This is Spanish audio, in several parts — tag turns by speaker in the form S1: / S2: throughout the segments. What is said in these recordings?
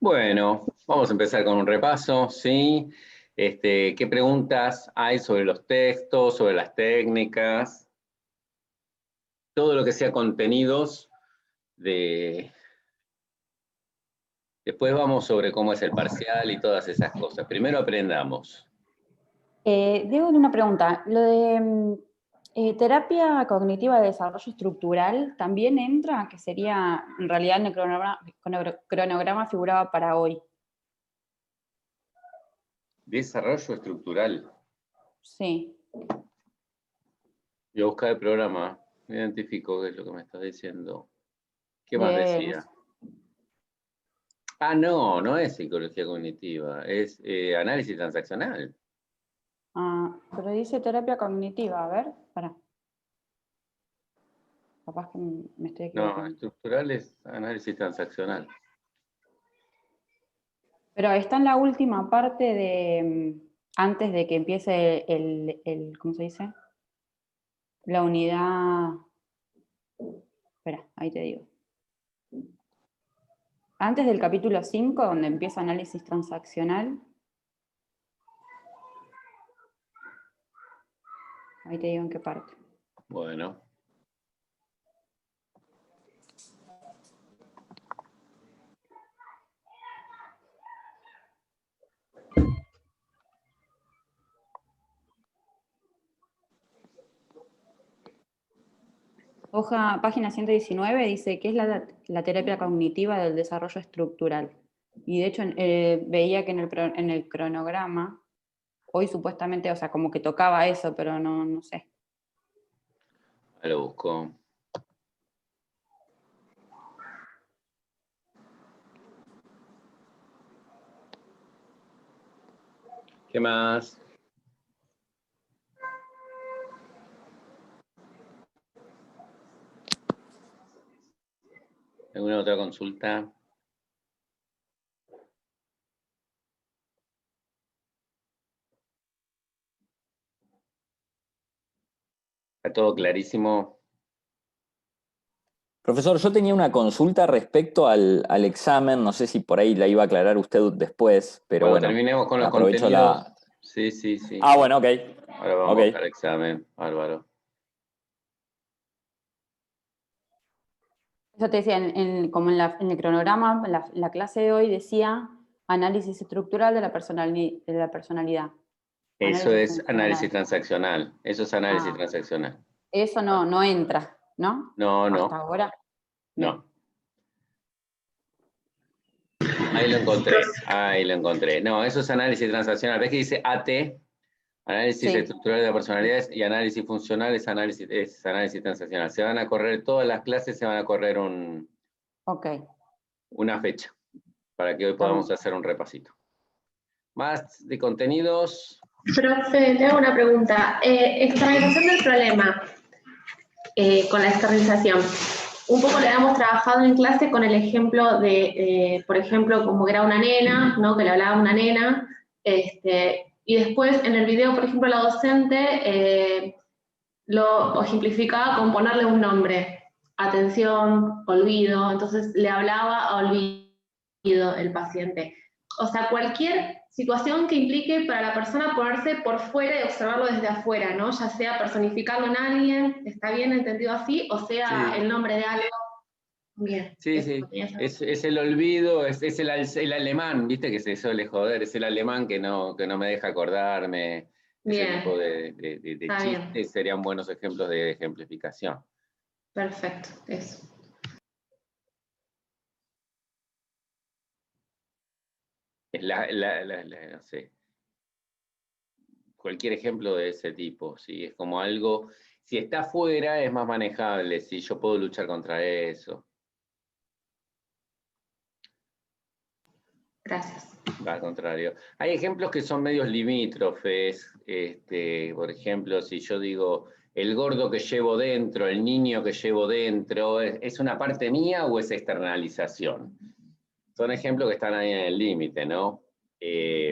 S1: Bueno, vamos a empezar con un repaso, ¿sí? ¿Qué preguntas hay sobre los textos, sobre las técnicas? Todo lo que sea contenidos de... Después vamos sobre cómo es el parcial y todas esas cosas. Primero aprendamos.
S2: Diego, una pregunta. Lo de terapia cognitiva de desarrollo estructural también entra, que sería, en realidad en el cronograma figuraba para hoy.
S1: Desarrollo estructural.
S2: Sí.
S1: Yo buscar el programa, me identifico qué es lo que me estás diciendo. ¿Qué más
S2: De,
S1: decía? Ah, no, no es psicología cognitiva, es análisis transaccional.
S2: pero dice terapia cognitiva, a ver, para. Capaz que me estoy
S1: No,
S2: equivocando.
S1: estructural es análisis transaccional.
S2: Pero está en la última parte de, antes de que empiece ¿cómo se dice? La unidad, espera, ahí te digo. Antes del capítulo 5, donde empieza análisis transaccional, ahí te digo en qué parte.
S1: Bueno.
S2: Página 119 dice que es la terapia cognitiva del desarrollo estructural. Y de hecho veía que en el cronograma, hoy supuestamente, o sea, como que tocaba eso, pero no sé.
S1: Ahí lo busco. ¿Qué más? ¿Alguna otra consulta? ¿Está todo clarísimo?
S3: Profesor, yo tenía una consulta respecto al examen, no sé si por ahí la iba a aclarar usted después, pero
S1: Cuando
S3: bueno,
S1: terminemos con los
S3: aprovecho
S1: contenidos.
S3: la...
S1: Sí, sí, sí.
S3: Ah, bueno, ok.
S1: Ahora vamos a
S3: Ok.
S1: buscar el examen, Álvaro.
S2: Yo te decía, como en el cronograma, en la clase de hoy decía análisis estructural de la personalidad.
S1: Eso
S2: Análisis
S1: es análisis
S2: funcional.
S1: transaccional. Eso es análisis
S2: Ah,
S1: transaccional.
S2: eso no entra, ¿no?
S1: No,
S2: Hasta
S1: no,
S2: ahora. Bien.
S1: no. Ahí lo encontré. Ahí lo encontré. No, eso es análisis transaccional. ¿Ves que dice AT? Análisis
S2: Sí.
S1: estructural de la personalidad y análisis funcional es análisis transaccional. Se van a correr todas las clases, se van a correr
S2: Ok.
S1: una fecha para que hoy
S2: Está
S1: podamos
S2: bien.
S1: hacer un repasito. Más de contenidos.
S4: Profe, le hago una pregunta. Externalización del problema con la externalización. Un poco le habíamos trabajado en clase con el ejemplo de, por ejemplo, como que era una nena, ¿no? Que le hablaba una nena, y después en el video, por ejemplo, la docente lo ejemplificaba con ponerle un nombre. Atención, olvido, entonces le hablaba a olvido el paciente. O sea, cualquier situación que implique para la persona ponerse por fuera y observarlo desde afuera, ¿no? Ya sea personificando en alguien, ¿está bien entendido así? O sea,
S1: Sí.
S4: el nombre de algo. Bien.
S1: Sí, sí. Es el olvido, es el alemán, viste que se suele joder, es el alemán que no me deja acordarme. Ese
S4: Bien.
S1: tipo de
S4: Está
S1: chistes
S4: bien.
S1: serían buenos ejemplos de ejemplificación.
S4: Perfecto, eso.
S1: Es no sé, cualquier ejemplo de ese tipo, ¿sí? Es como algo, si está afuera es más manejable, si yo puedo luchar contra eso.
S4: Gracias.
S1: Al contrario. Hay ejemplos que son medios limítrofes, por ejemplo, si yo digo, el gordo que llevo dentro, el niño que llevo dentro, ¿es una parte mía o es externalización? Son ejemplos que están ahí en el límite, ¿no?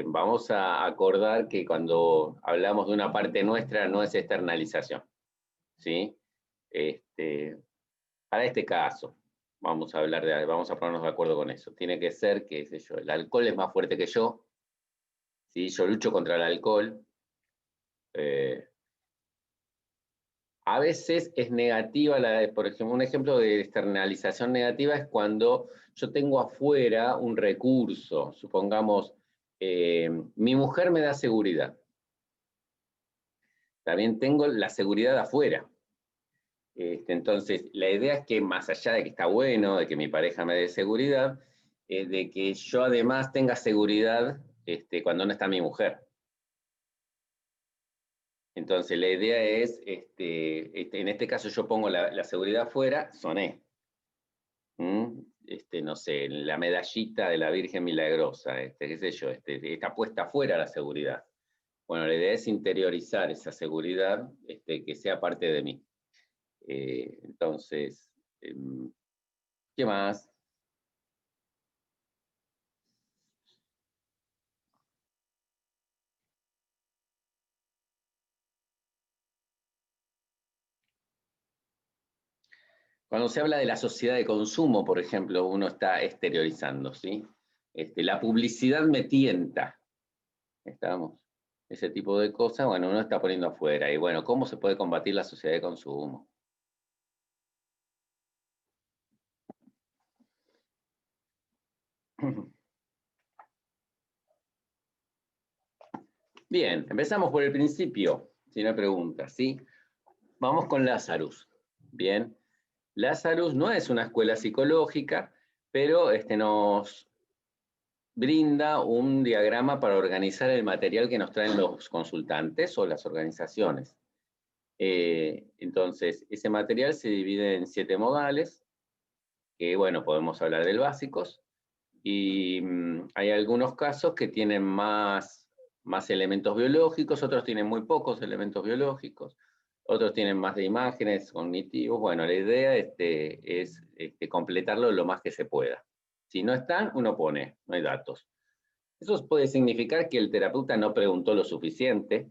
S1: Vamos a acordar que cuando hablamos de una parte nuestra no es externalización, ¿sí? Para este caso. vamos a ponernos de acuerdo con eso. Tiene que ser, qué sé yo, el alcohol es más fuerte que yo, ¿sí? Yo lucho contra el alcohol. A veces es negativa, por ejemplo, un ejemplo de externalización negativa es cuando yo tengo afuera un recurso, supongamos, mi mujer me da seguridad. También tengo la seguridad afuera. Entonces, la idea es que más allá de que está bueno, de que mi pareja me dé seguridad, de que yo además tenga seguridad cuando no está mi mujer. Entonces, la idea es, en este caso yo pongo la seguridad afuera, soné. No sé, la medallita de la Virgen Milagrosa, qué sé yo, está puesta afuera la seguridad. Bueno, la idea es interiorizar esa seguridad, que sea parte de mí. Entonces, ¿qué más? Cuando se habla de la sociedad de consumo, por ejemplo, uno está exteriorizando, ¿sí? La publicidad me tienta, ¿estamos? Ese tipo de cosas, bueno, uno está poniendo afuera. Y bueno, ¿cómo se puede combatir la sociedad de consumo? Bien, empezamos por el principio, si no hay preguntas, ¿sí? Vamos con Lazarus. Bien, Lazarus no es una escuela psicológica, pero nos brinda un diagrama para organizar el material que nos traen los consultantes o las organizaciones. Entonces, ese material se divide en 7 modales, que bueno, podemos hablar del básicos, y hay algunos casos que tienen más elementos biológicos, otros tienen muy pocos elementos biológicos, otros tienen más de imágenes, cognitivos. Bueno, la idea es completarlo lo más que se pueda. Si no están, uno pone, no hay datos. Eso puede significar que el terapeuta no preguntó lo suficiente,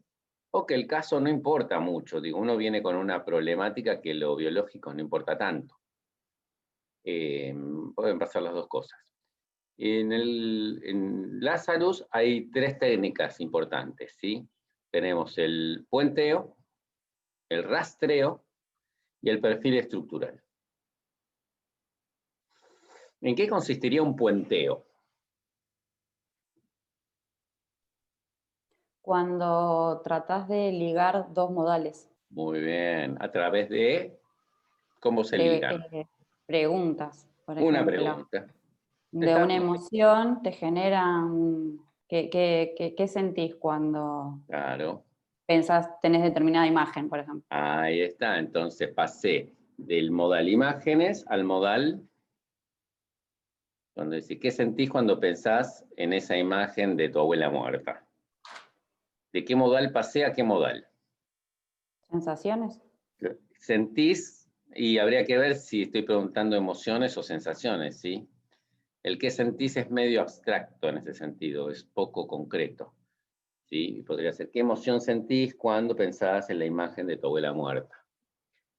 S1: o que el caso no importa mucho. Digo, uno viene con una problemática que lo biológico no importa tanto. Pueden pasar las dos cosas. En Lazarus hay 3 técnicas importantes, ¿sí? Tenemos el puenteo, el rastreo y el perfil estructural. ¿En qué consistiría un puenteo?
S2: Cuando tratás de ligar dos modales.
S1: Muy bien, a través de cómo se ligan.
S2: Preguntas, por
S1: Una
S2: ejemplo.
S1: pregunta.
S2: De
S1: Está
S2: una
S1: muy
S2: emoción te generan. ¿Qué sentís cuando
S1: claro.
S2: pensás, tenés determinada imagen, por ejemplo?
S1: Ahí está, entonces pasé del modal imágenes al modal, donde dice, ¿qué sentís cuando pensás en esa imagen de tu abuela muerta? ¿De qué modal pasé a qué modal?
S2: ¿Sensaciones?
S1: Sentís, y habría que ver si estoy preguntando emociones o sensaciones, ¿sí? El que sentís es medio abstracto en ese sentido, es poco concreto, ¿sí? Podría ser, ¿qué emoción sentís cuando pensás en la imagen de tu abuela muerta?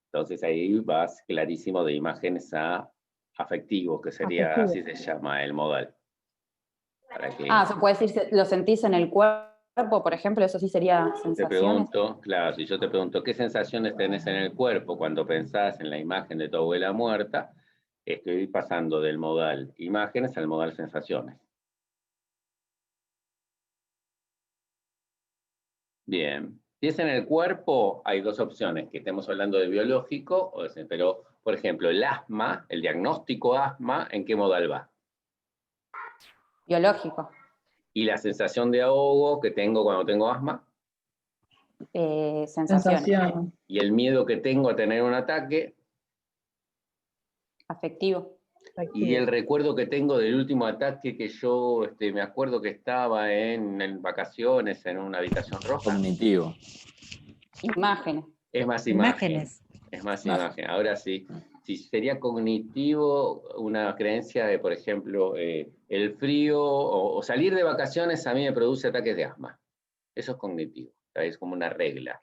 S1: Entonces ahí vas clarísimo de imágenes a afectivos, que sería, así se llama el modal. Para que
S2: Se puede decir, lo sentís en el cuerpo, por ejemplo, eso sí sería
S1: te
S2: sensaciones.
S1: pregunto, claro, si yo te pregunto qué sensaciones tenés en el cuerpo cuando pensás en la imagen de tu abuela muerta, estoy pasando del modal imágenes al modal sensaciones. Bien. Si es en el cuerpo, hay 2 opciones, que estemos hablando de biológico, pero, por ejemplo, el asma, el diagnóstico asma, ¿en qué modal va?
S2: Biológico.
S1: Y la sensación de ahogo que tengo cuando tengo asma,
S2: Sensaciones.
S1: y el miedo que tengo a tener un ataque,
S2: Afectivo.
S1: y el recuerdo que tengo del último ataque que yo me acuerdo que estaba en vacaciones en una habitación roja.
S3: Cognitivo.
S2: Imágenes.
S1: Es más imagen. Es más imagen. Ahora sí, si sería cognitivo una creencia de, por ejemplo, el frío o salir de vacaciones a mí me produce ataques de asma. Eso es cognitivo, es como una regla.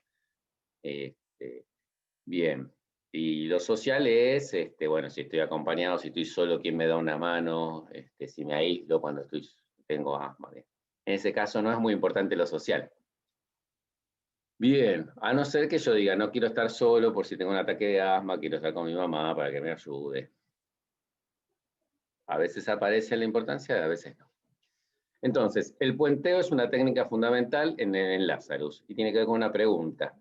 S1: Bien. Y lo social es, bueno, si estoy acompañado, si estoy solo, quién me da una mano, si me aíslo cuando tengo asma. Bien. En ese caso no es muy importante lo social. Bien, a no ser que yo diga, no quiero estar solo por si tengo un ataque de asma, quiero estar con mi mamá para que me ayude. A veces aparece la importancia, a veces no. Entonces, el puenteo es una técnica fundamental en Lazarus y tiene que ver con una pregunta.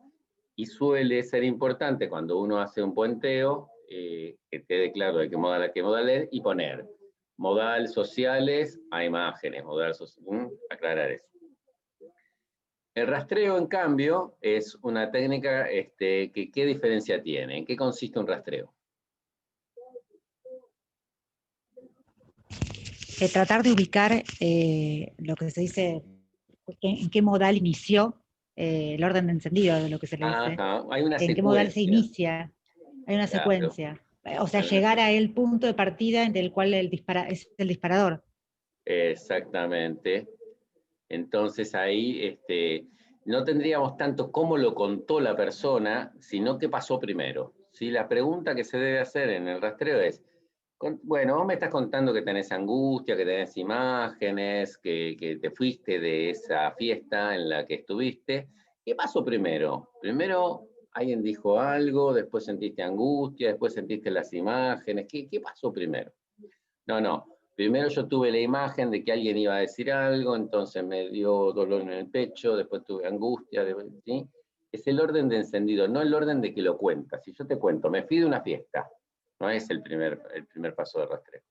S1: Y suele ser importante cuando uno hace un puenteo, que quede claro de qué modal es, y poner modal sociales a imágenes, aclarar eso. El rastreo, en cambio, es una técnica que ¿qué diferencia tiene? ¿En qué consiste un rastreo?
S5: Tratar de ubicar lo que se dice, en qué modal inició el orden de encendido, de lo que se le dice.
S1: Ajá, hay una
S5: En qué modal se
S1: secuencia.
S5: inicia, hay una
S1: Claro.
S5: secuencia. O sea, llegar a el punto de partida del cual es el disparador.
S1: Exactamente. Entonces ahí no tendríamos tanto cómo lo contó la persona, sino qué pasó primero. ¿Sí? La pregunta que se debe hacer en el rastreo es, bueno, vos me estás contando que tenés angustia, que tenés imágenes, que te fuiste de esa fiesta en la que estuviste. ¿Qué pasó primero? Primero alguien dijo algo, después sentiste angustia, después sentiste las imágenes. ¿Qué pasó primero? No. Primero yo tuve la imagen de que alguien iba a decir algo, entonces me dio dolor en el pecho, después tuve angustia, ¿sí? Es el orden de encendido, no el orden de que lo cuentas. Si yo te cuento, me fui de una fiesta, no es el primer paso de rastreo,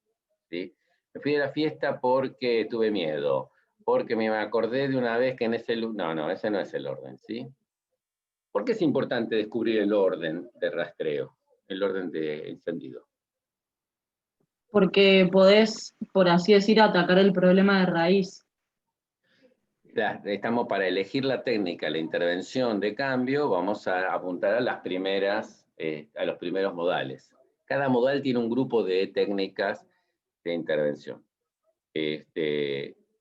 S1: ¿sí? Me fui de la fiesta porque tuve miedo, porque me acordé de una vez que en ese... No, ese no es el orden, ¿sí? ¿Por qué es importante descubrir el orden de rastreo, el orden de encendido?
S6: Porque podés, por así decir, atacar el problema de raíz.
S1: Estamos para elegir la técnica, la intervención de cambio, vamos a apuntar a las primeras, a los primeros modales. Cada modal tiene un grupo de técnicas de intervención.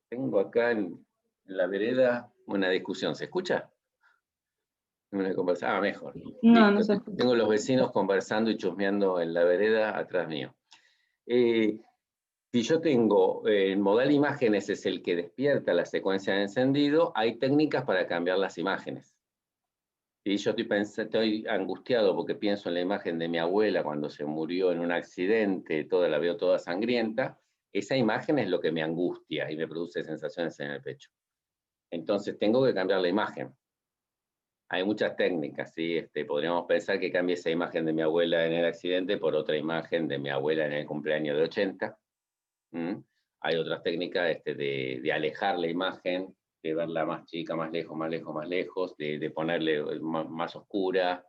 S1: Tengo acá en la vereda una discusión, ¿se escucha? Una conversación, mejor.
S6: No,
S1: Listo.
S6: no se escucha.
S1: Tengo los vecinos conversando y chusmeando en la vereda atrás mío. Si yo tengo el modal imágenes es el que despierta la secuencia de encendido, hay técnicas para cambiar las imágenes. Si yo estoy angustiado porque pienso en la imagen de mi abuela cuando se murió en un accidente, la veo toda sangrienta, esa imagen es lo que me angustia y me produce sensaciones en el pecho. Entonces tengo que cambiar la imagen. Hay muchas técnicas, ¿sí? Podríamos pensar que cambie esa imagen de mi abuela en el accidente por otra imagen de mi abuela en el cumpleaños de 80. Hay otras técnicas de alejar la imagen, de verla más chica, más lejos, de ponerle más oscura.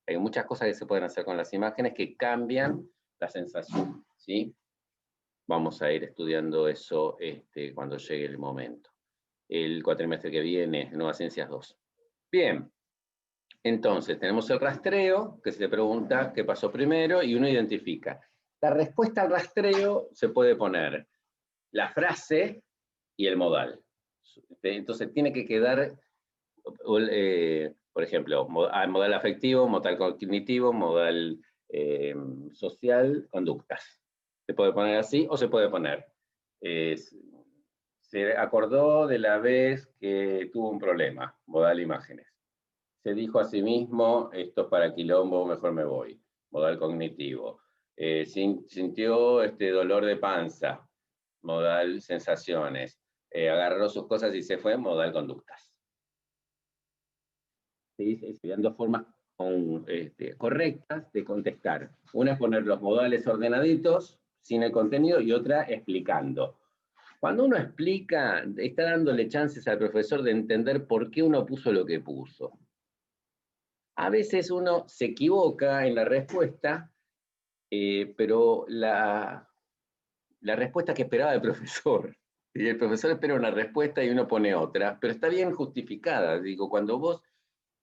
S1: Hay muchas cosas que se pueden hacer con las imágenes que cambian la sensación, ¿sí? Vamos a ir estudiando eso cuando llegue el momento. El cuatrimestre que viene, Nuevas Ciencias 2. Bien, entonces tenemos el rastreo, que se pregunta qué pasó primero, y uno identifica. La respuesta al rastreo se puede poner la frase y el modal. Entonces tiene que quedar, por ejemplo, modal afectivo, modal cognitivo, modal social, conductas. Se puede poner así o se puede poner. Se acordó de la vez que tuvo un problema, modal imágenes. Se dijo a sí mismo, esto es para quilombo, mejor me voy, modal cognitivo. Sintió dolor de panza, modal sensaciones. Agarró sus cosas y se fue, modal conductas. ¿Sí? Serían dos formas correctas de contestar. Una es poner los modales ordenaditos, sin el contenido, y otra explicando. Cuando uno explica, está dándole chances al profesor de entender por qué uno puso lo que puso. A veces uno se equivoca en la respuesta, pero la respuesta que esperaba el profesor. Y el profesor espera una respuesta y uno pone otra, pero está bien justificada. Digo, cuando vos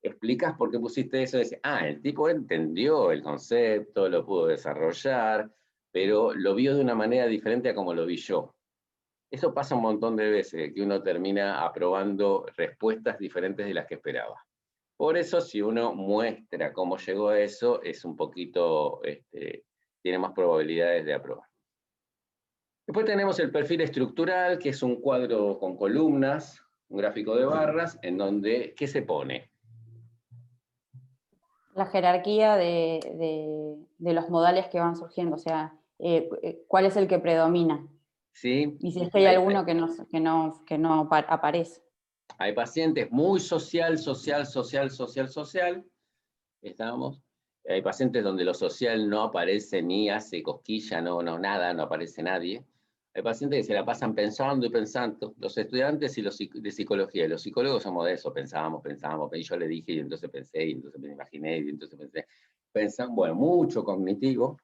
S1: explicas por qué pusiste eso, decís, el tipo entendió el concepto, lo pudo desarrollar, pero lo vio de una manera diferente a como lo vi yo. Eso pasa un montón de veces, que uno termina aprobando respuestas diferentes de las que esperaba. Por eso, si uno muestra cómo llegó a eso, es un poquito, tiene más probabilidades de aprobar. Después tenemos el perfil estructural, que es un cuadro con columnas, un gráfico de barras, en donde, ¿qué se pone?
S2: La jerarquía de los modales que van surgiendo, o sea, cuál es el que predomina.
S1: ¿Sí?
S2: Y si es que hay alguno que no aparece.
S1: Hay pacientes muy social, estamos. Hay pacientes donde lo social no aparece ni hace cosquilla, nada, no aparece nadie. Hay pacientes que se la pasan pensando y pensando. Los estudiantes y de psicología, y los psicólogos somos de eso, pensábamos, y yo le dije, y entonces pensé, y entonces me imaginé, y entonces pensé. Pensan, bueno, mucho cognitivo,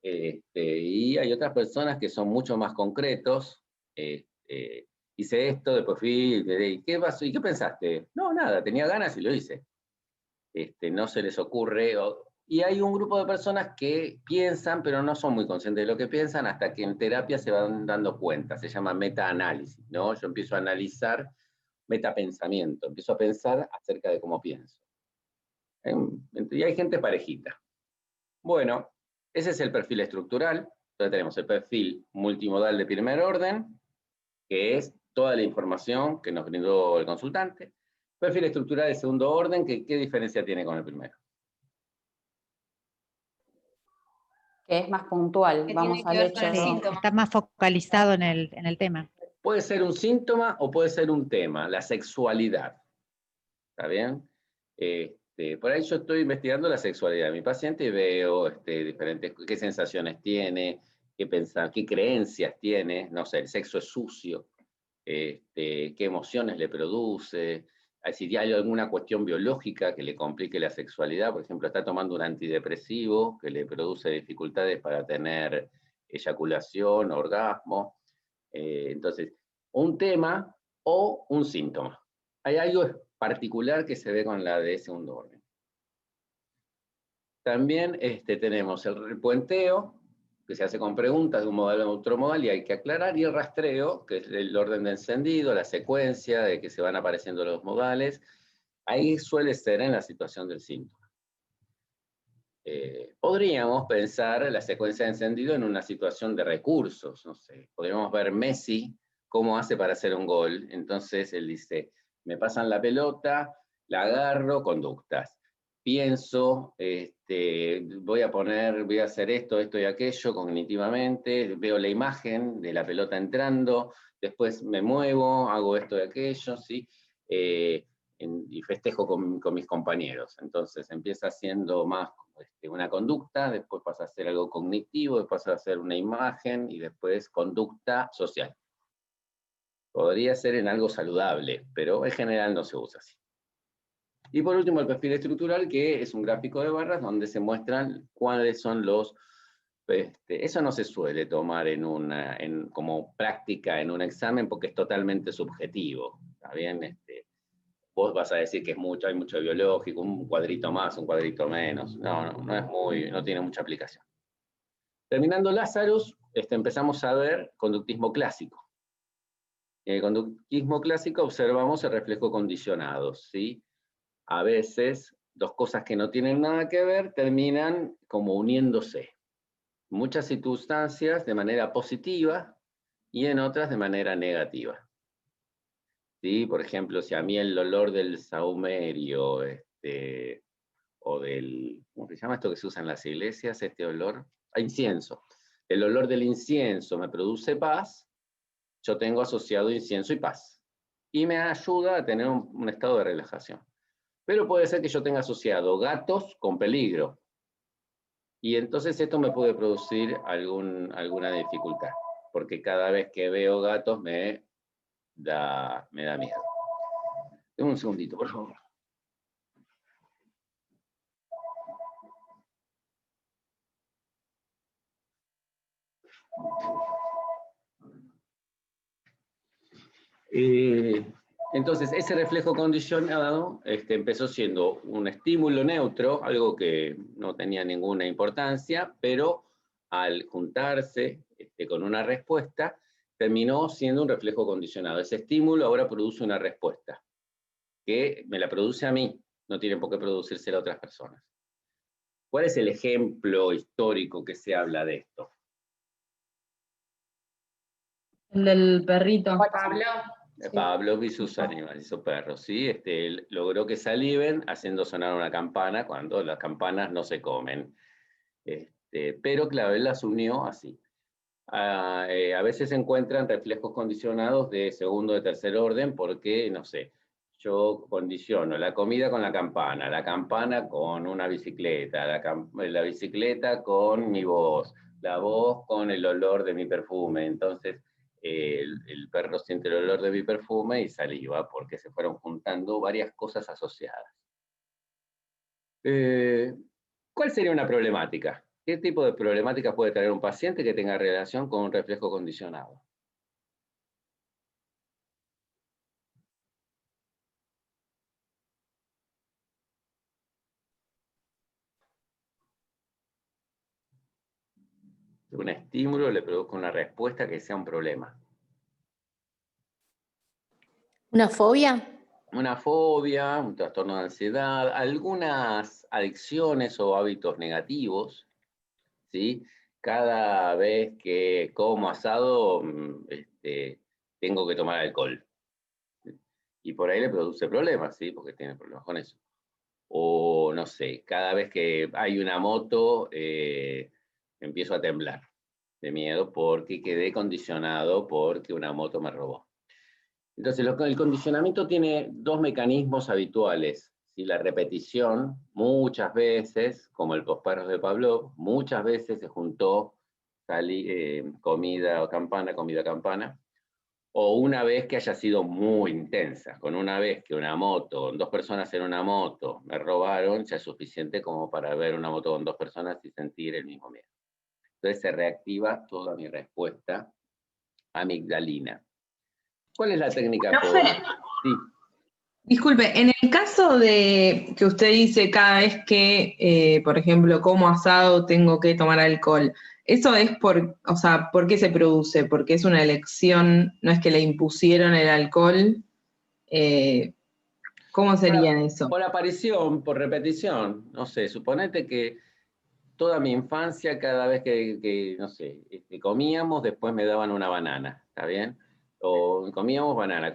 S1: y hay otras personas que son mucho más concretos. Hice esto, después fui, ¿y qué pasó? ¿Y qué pensaste? No, nada, tenía ganas y lo hice. No se les ocurre. Y hay un grupo de personas que piensan, pero no son muy conscientes de lo que piensan, hasta que en terapia se van dando cuenta. Se llama metaanálisis, ¿no? Yo empiezo a analizar metapensamiento, empiezo a pensar acerca de cómo pienso. Y hay gente parejita. Bueno, ese es el perfil estructural. Entonces tenemos el perfil multimodal de primer orden, que es toda la información que nos brindó el consultante. Perfil estructural de segundo orden, ¿qué diferencia tiene con el primero?
S2: Que es más puntual,
S7: Que
S2: vamos
S7: tiene que
S2: al
S7: ver
S2: hecho
S7: con el
S2: de...
S7: síntoma.
S5: Está más focalizado en el tema.
S1: Puede ser un síntoma o puede ser un tema, la sexualidad. ¿Está bien? Por ahí yo estoy investigando la sexualidad de mi paciente y veo diferentes, qué sensaciones tiene, qué creencias tiene, no sé, el sexo es sucio, qué emociones le produce, si hay alguna cuestión biológica que le complique la sexualidad, por ejemplo, está tomando un antidepresivo que le produce dificultades para tener eyaculación, orgasmo. Entonces, un tema o un síntoma. Hay algo particular que se ve con la de segundo orden. También tenemos el puenteo, que se hace con preguntas de un modal a otro modal y hay que aclarar, y el rastreo, que es el orden de encendido, la secuencia de que se van apareciendo los modales. Ahí suele ser en la situación del síntoma. Podríamos pensar la secuencia de encendido en una situación de recursos, no sé, podríamos ver Messi cómo hace para hacer un gol. Entonces él dice, me pasan la pelota, la agarro, conductas. Pienso, voy a hacer esto y aquello cognitivamente, veo la imagen de la pelota entrando, después me muevo, hago esto y aquello, ¿sí? Y festejo con mis compañeros. Entonces empieza haciendo más una conducta, después pasa a ser algo cognitivo, después pasa a ser una imagen y después conducta social. Podría ser en algo saludable, pero en general no se usa así. Y por último el perfil estructural, que es un gráfico de barras donde se muestran cuáles son los... eso no se suele tomar como práctica en un examen porque es totalmente subjetivo, ¿está bien? Vos vas a decir que es mucho, hay mucho biológico, un cuadrito más, un cuadrito menos. No tiene mucha aplicación. Terminando Lazarus, empezamos a ver conductismo clásico. En el conductismo clásico observamos el reflejo condicionado, ¿sí? A veces, dos cosas que no tienen nada que ver terminan como uniéndose. En muchas circunstancias de manera positiva y en otras de manera negativa. ¿Sí? Por ejemplo, si a mí el olor del sahumerio, o del, ¿cómo se llama esto que se usa en las iglesias? Este olor, a incienso. El olor del incienso me produce paz, yo tengo asociado incienso y paz. Y me ayuda a tener un estado de relajación. Pero puede ser que yo tenga asociado gatos con peligro. Y entonces esto me puede producir alguna dificultad. Porque cada vez que veo gatos me da miedo. Deme un segundito, por favor. Entonces, ese reflejo condicionado empezó siendo un estímulo neutro, algo que no tenía ninguna importancia, pero al juntarse con una respuesta, terminó siendo un reflejo condicionado. Ese estímulo ahora produce una respuesta, que me la produce a mí, no tienen por qué producírsela a otras personas. ¿Cuál es el ejemplo histórico que se habla de esto?
S6: El del perrito.
S4: Pablo. Sí.
S1: Pablo y sus animales, sus perros, ¿sí? Él logró que saliven haciendo sonar una campana cuando las campanas no se comen. Pero claro, él las unió así. A veces se encuentran reflejos condicionados de segundo o de tercer orden porque, no sé, yo condiciono la comida con la campana con una bicicleta, la bicicleta con mi voz, la voz con el olor de mi perfume. Entonces, el perro siente el olor de mi perfume y saliva porque se fueron juntando varias cosas asociadas. ¿Cuál sería una problemática? ¿Qué tipo de problemáticas puede traer un paciente que tenga relación con un reflejo condicionado? Un estímulo le produzca una respuesta que sea un problema.
S7: ¿Una fobia?
S1: Una fobia, un trastorno de ansiedad, algunas adicciones o hábitos negativos, ¿sí? Cada vez que como asado, tengo que tomar alcohol. Y por ahí le produce problemas, ¿sí? Porque tiene problemas con eso. O no sé, cada vez que hay una moto, empiezo a temblar de miedo porque quedé condicionado porque una moto me robó. Entonces, el condicionamiento tiene dos mecanismos habituales. ¿Sí? La repetición, muchas veces, como los perros de Pavlov, muchas veces se juntó comida campana, o una vez que haya sido muy intensa. Con una vez que una moto, dos personas en una moto me robaron, ya es suficiente como para ver una moto con dos personas y sentir el mismo miedo. Entonces se reactiva toda mi respuesta amigdalina. ¿Cuál es la técnica?
S6: Profe,
S1: Sí.
S6: disculpe, en el caso de que usted dice cada vez que, por ejemplo, como asado tengo que tomar alcohol, ¿eso es o sea, por qué se produce? ¿Porque es una elección, no es que le impusieron el alcohol? ¿Cómo sería eso?
S1: Por aparición, por repetición. No sé, suponete que toda mi infancia, cada vez que no sé, comíamos, después me daban una banana, ¿está bien? O comíamos banana.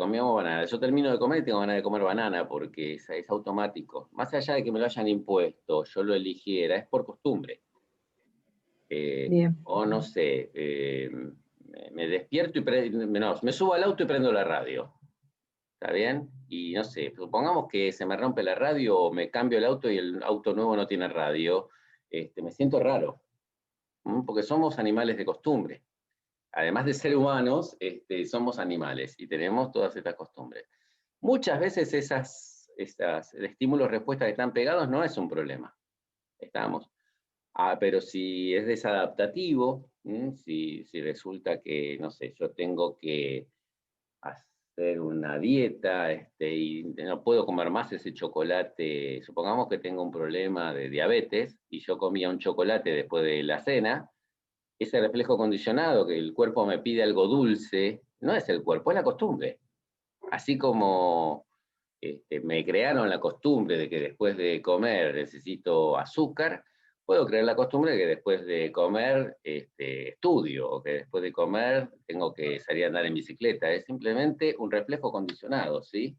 S1: Yo termino de comer y tengo ganas de comer banana porque es automático. Más allá de que me lo hayan impuesto, yo lo eligiera, es por costumbre.
S6: Bien.
S1: O no sé, me despierto y me subo al auto y prendo la radio. ¿Está bien? Y no sé, supongamos que se me rompe la radio o me cambio el auto y el auto nuevo no tiene radio. Me siento raro, porque somos animales de costumbre. Además de ser humanos, somos animales y tenemos todas estas costumbres. Muchas veces esas estímulos-respuestas que están pegados no es un problema. Estamos. Pero si es desadaptativo, si resulta que, no sé, yo tengo que hacer una dieta y no puedo comer más ese chocolate, supongamos que tengo un problema de diabetes y yo comía un chocolate después de la cena, ese reflejo condicionado que el cuerpo me pide algo dulce, no es el cuerpo, es la costumbre. Así como me crearon la costumbre de que después de comer necesito azúcar, puedo crear la costumbre de que después de comer estudio, o que después de comer tengo que salir a andar en bicicleta. Es simplemente un reflejo condicionado, ¿sí?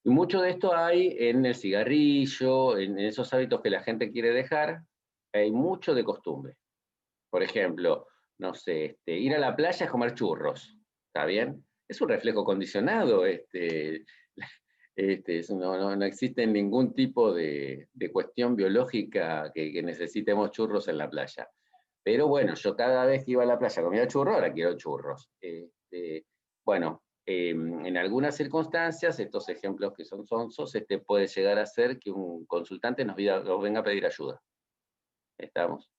S1: Y mucho de esto hay en el cigarrillo, en esos hábitos que la gente quiere dejar, hay mucho de costumbre. Por ejemplo, no sé, ir a la playa es comer churros, ¿está bien? Es un reflejo condicionado, no existe ningún tipo de cuestión biológica que necesitemos churros en la playa. Pero bueno, yo cada vez que iba a la playa comía churros, ahora quiero churros. Bueno, en algunas circunstancias, estos ejemplos que son sonsos, puede llegar a ser que un consultante nos venga a pedir ayuda. ¿Estamos?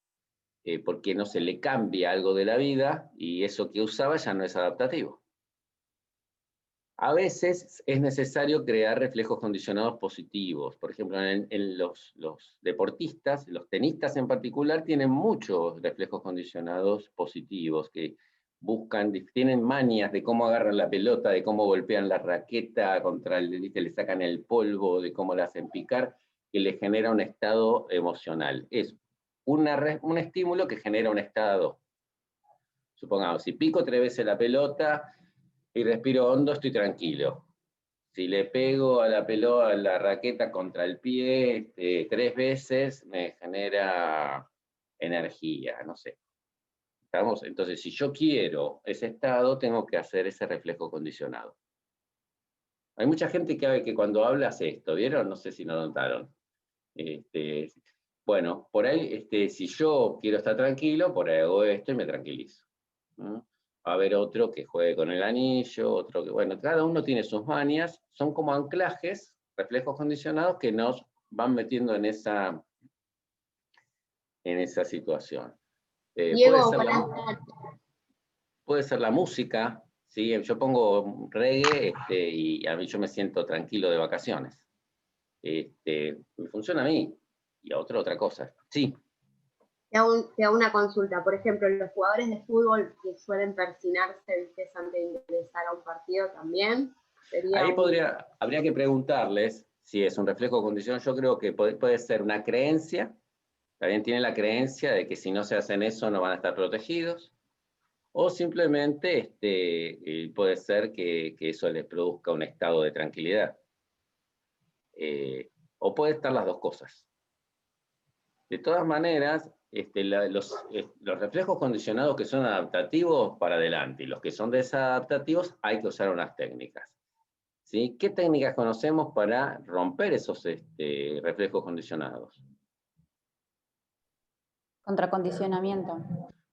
S1: Porque no se le cambia algo de la vida y eso que usaba ya no es adaptativo. A veces es necesario crear reflejos condicionados positivos. Por ejemplo, en los deportistas, los tenistas en particular, tienen muchos reflejos condicionados positivos, que tienen mañas de cómo agarran la pelota, de cómo golpean la raqueta contra le sacan el polvo, de cómo la hacen picar, que le genera un estado emocional. Es un estímulo que genera un estado. Supongamos, si pico 3 veces la pelota y respiro hondo, estoy tranquilo. Si le pego a la pelota, a la raqueta contra el pie 3 veces, me genera energía, no sé. ¿Estamos? Entonces, si yo quiero ese estado, tengo que hacer ese reflejo condicionado. Hay mucha gente que cuando habla hace esto, ¿vieron? No sé si lo notaron. Bueno, por ahí, si yo quiero estar tranquilo, por ahí hago esto y me tranquilizo. Va a haber otro que juegue con el anillo, otro que, bueno, cada uno tiene sus manias, son como anclajes, reflejos condicionados que nos van metiendo en esa situación.
S4: Diego,
S1: puede ser la música, ¿sí? Yo pongo reggae y a mí yo me siento tranquilo de vacaciones. Me funciona a mí y a otra cosa. Sí.
S4: Te hago una consulta. Por ejemplo, los jugadores de fútbol que suelen persinarse, ¿viste? Antes de ingresar a un partido también.
S1: Ahí habría que preguntarles si es un reflejo condicionado. Yo creo que puede ser una creencia. También tienen la creencia de que si no se hacen eso no van a estar protegidos. O simplemente puede ser que eso les produzca un estado de tranquilidad. O puede estar las dos cosas. De todas maneras, los reflejos condicionados que son adaptativos, para adelante, y los que son desadaptativos, hay que usar unas técnicas. ¿Sí? ¿Qué técnicas conocemos para romper esos reflejos condicionados?
S2: Contracondicionamiento.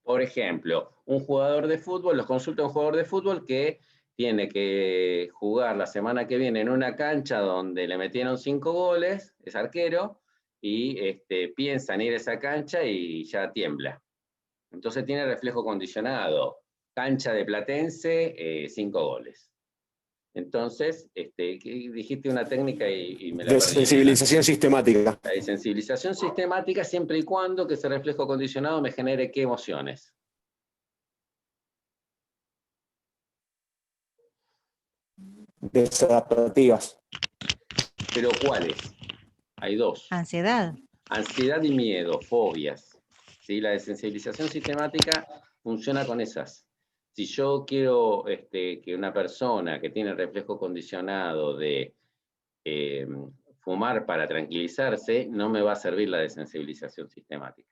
S1: Por ejemplo, un jugador de fútbol, los consulta un jugador de fútbol que tiene que jugar la semana que viene en una cancha donde le metieron 5 goles, es arquero, y piensa en ir a esa cancha y ya tiembla. Entonces tiene reflejo condicionado. Cancha de Platense, 5 goles. Entonces, dijiste una técnica y me la perdí.
S8: Desensibilización sistemática.
S1: La desensibilización sistemática siempre y cuando que ese reflejo condicionado me genere ¿qué emociones?
S8: Desadaptativas.
S1: ¿Pero cuáles? Hay dos.
S5: Ansiedad.
S1: Ansiedad y miedo, fobias. ¿Sí? La desensibilización sistemática funciona con esas. Si yo quiero que una persona que tiene reflejo condicionado de fumar para tranquilizarse, no me va a servir la desensibilización sistemática.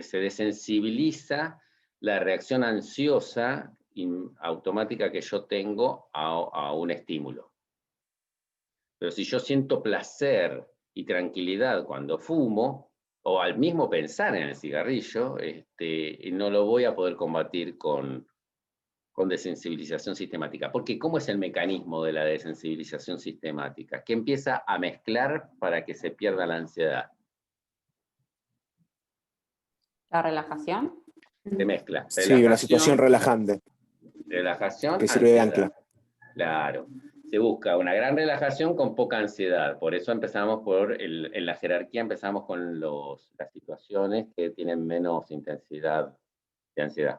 S1: Se desensibiliza la reacción ansiosa automática que yo tengo a un estímulo. Pero si yo siento placer y tranquilidad cuando fumo, o al mismo pensar en el cigarrillo, no lo voy a poder combatir con desensibilización sistemática. Porque ¿cómo es el mecanismo de la desensibilización sistemática? Que empieza a mezclar para que se pierda la ansiedad.
S2: ¿La relajación?
S1: Se mezcla.
S8: Sí, una situación relajante.
S1: Relajación,
S8: que sirve de
S1: ansiedad.
S8: ancla.
S1: Claro. Se busca una gran relajación con poca ansiedad. Por eso empezamos en la jerarquía empezamos con las situaciones que tienen menos intensidad de ansiedad.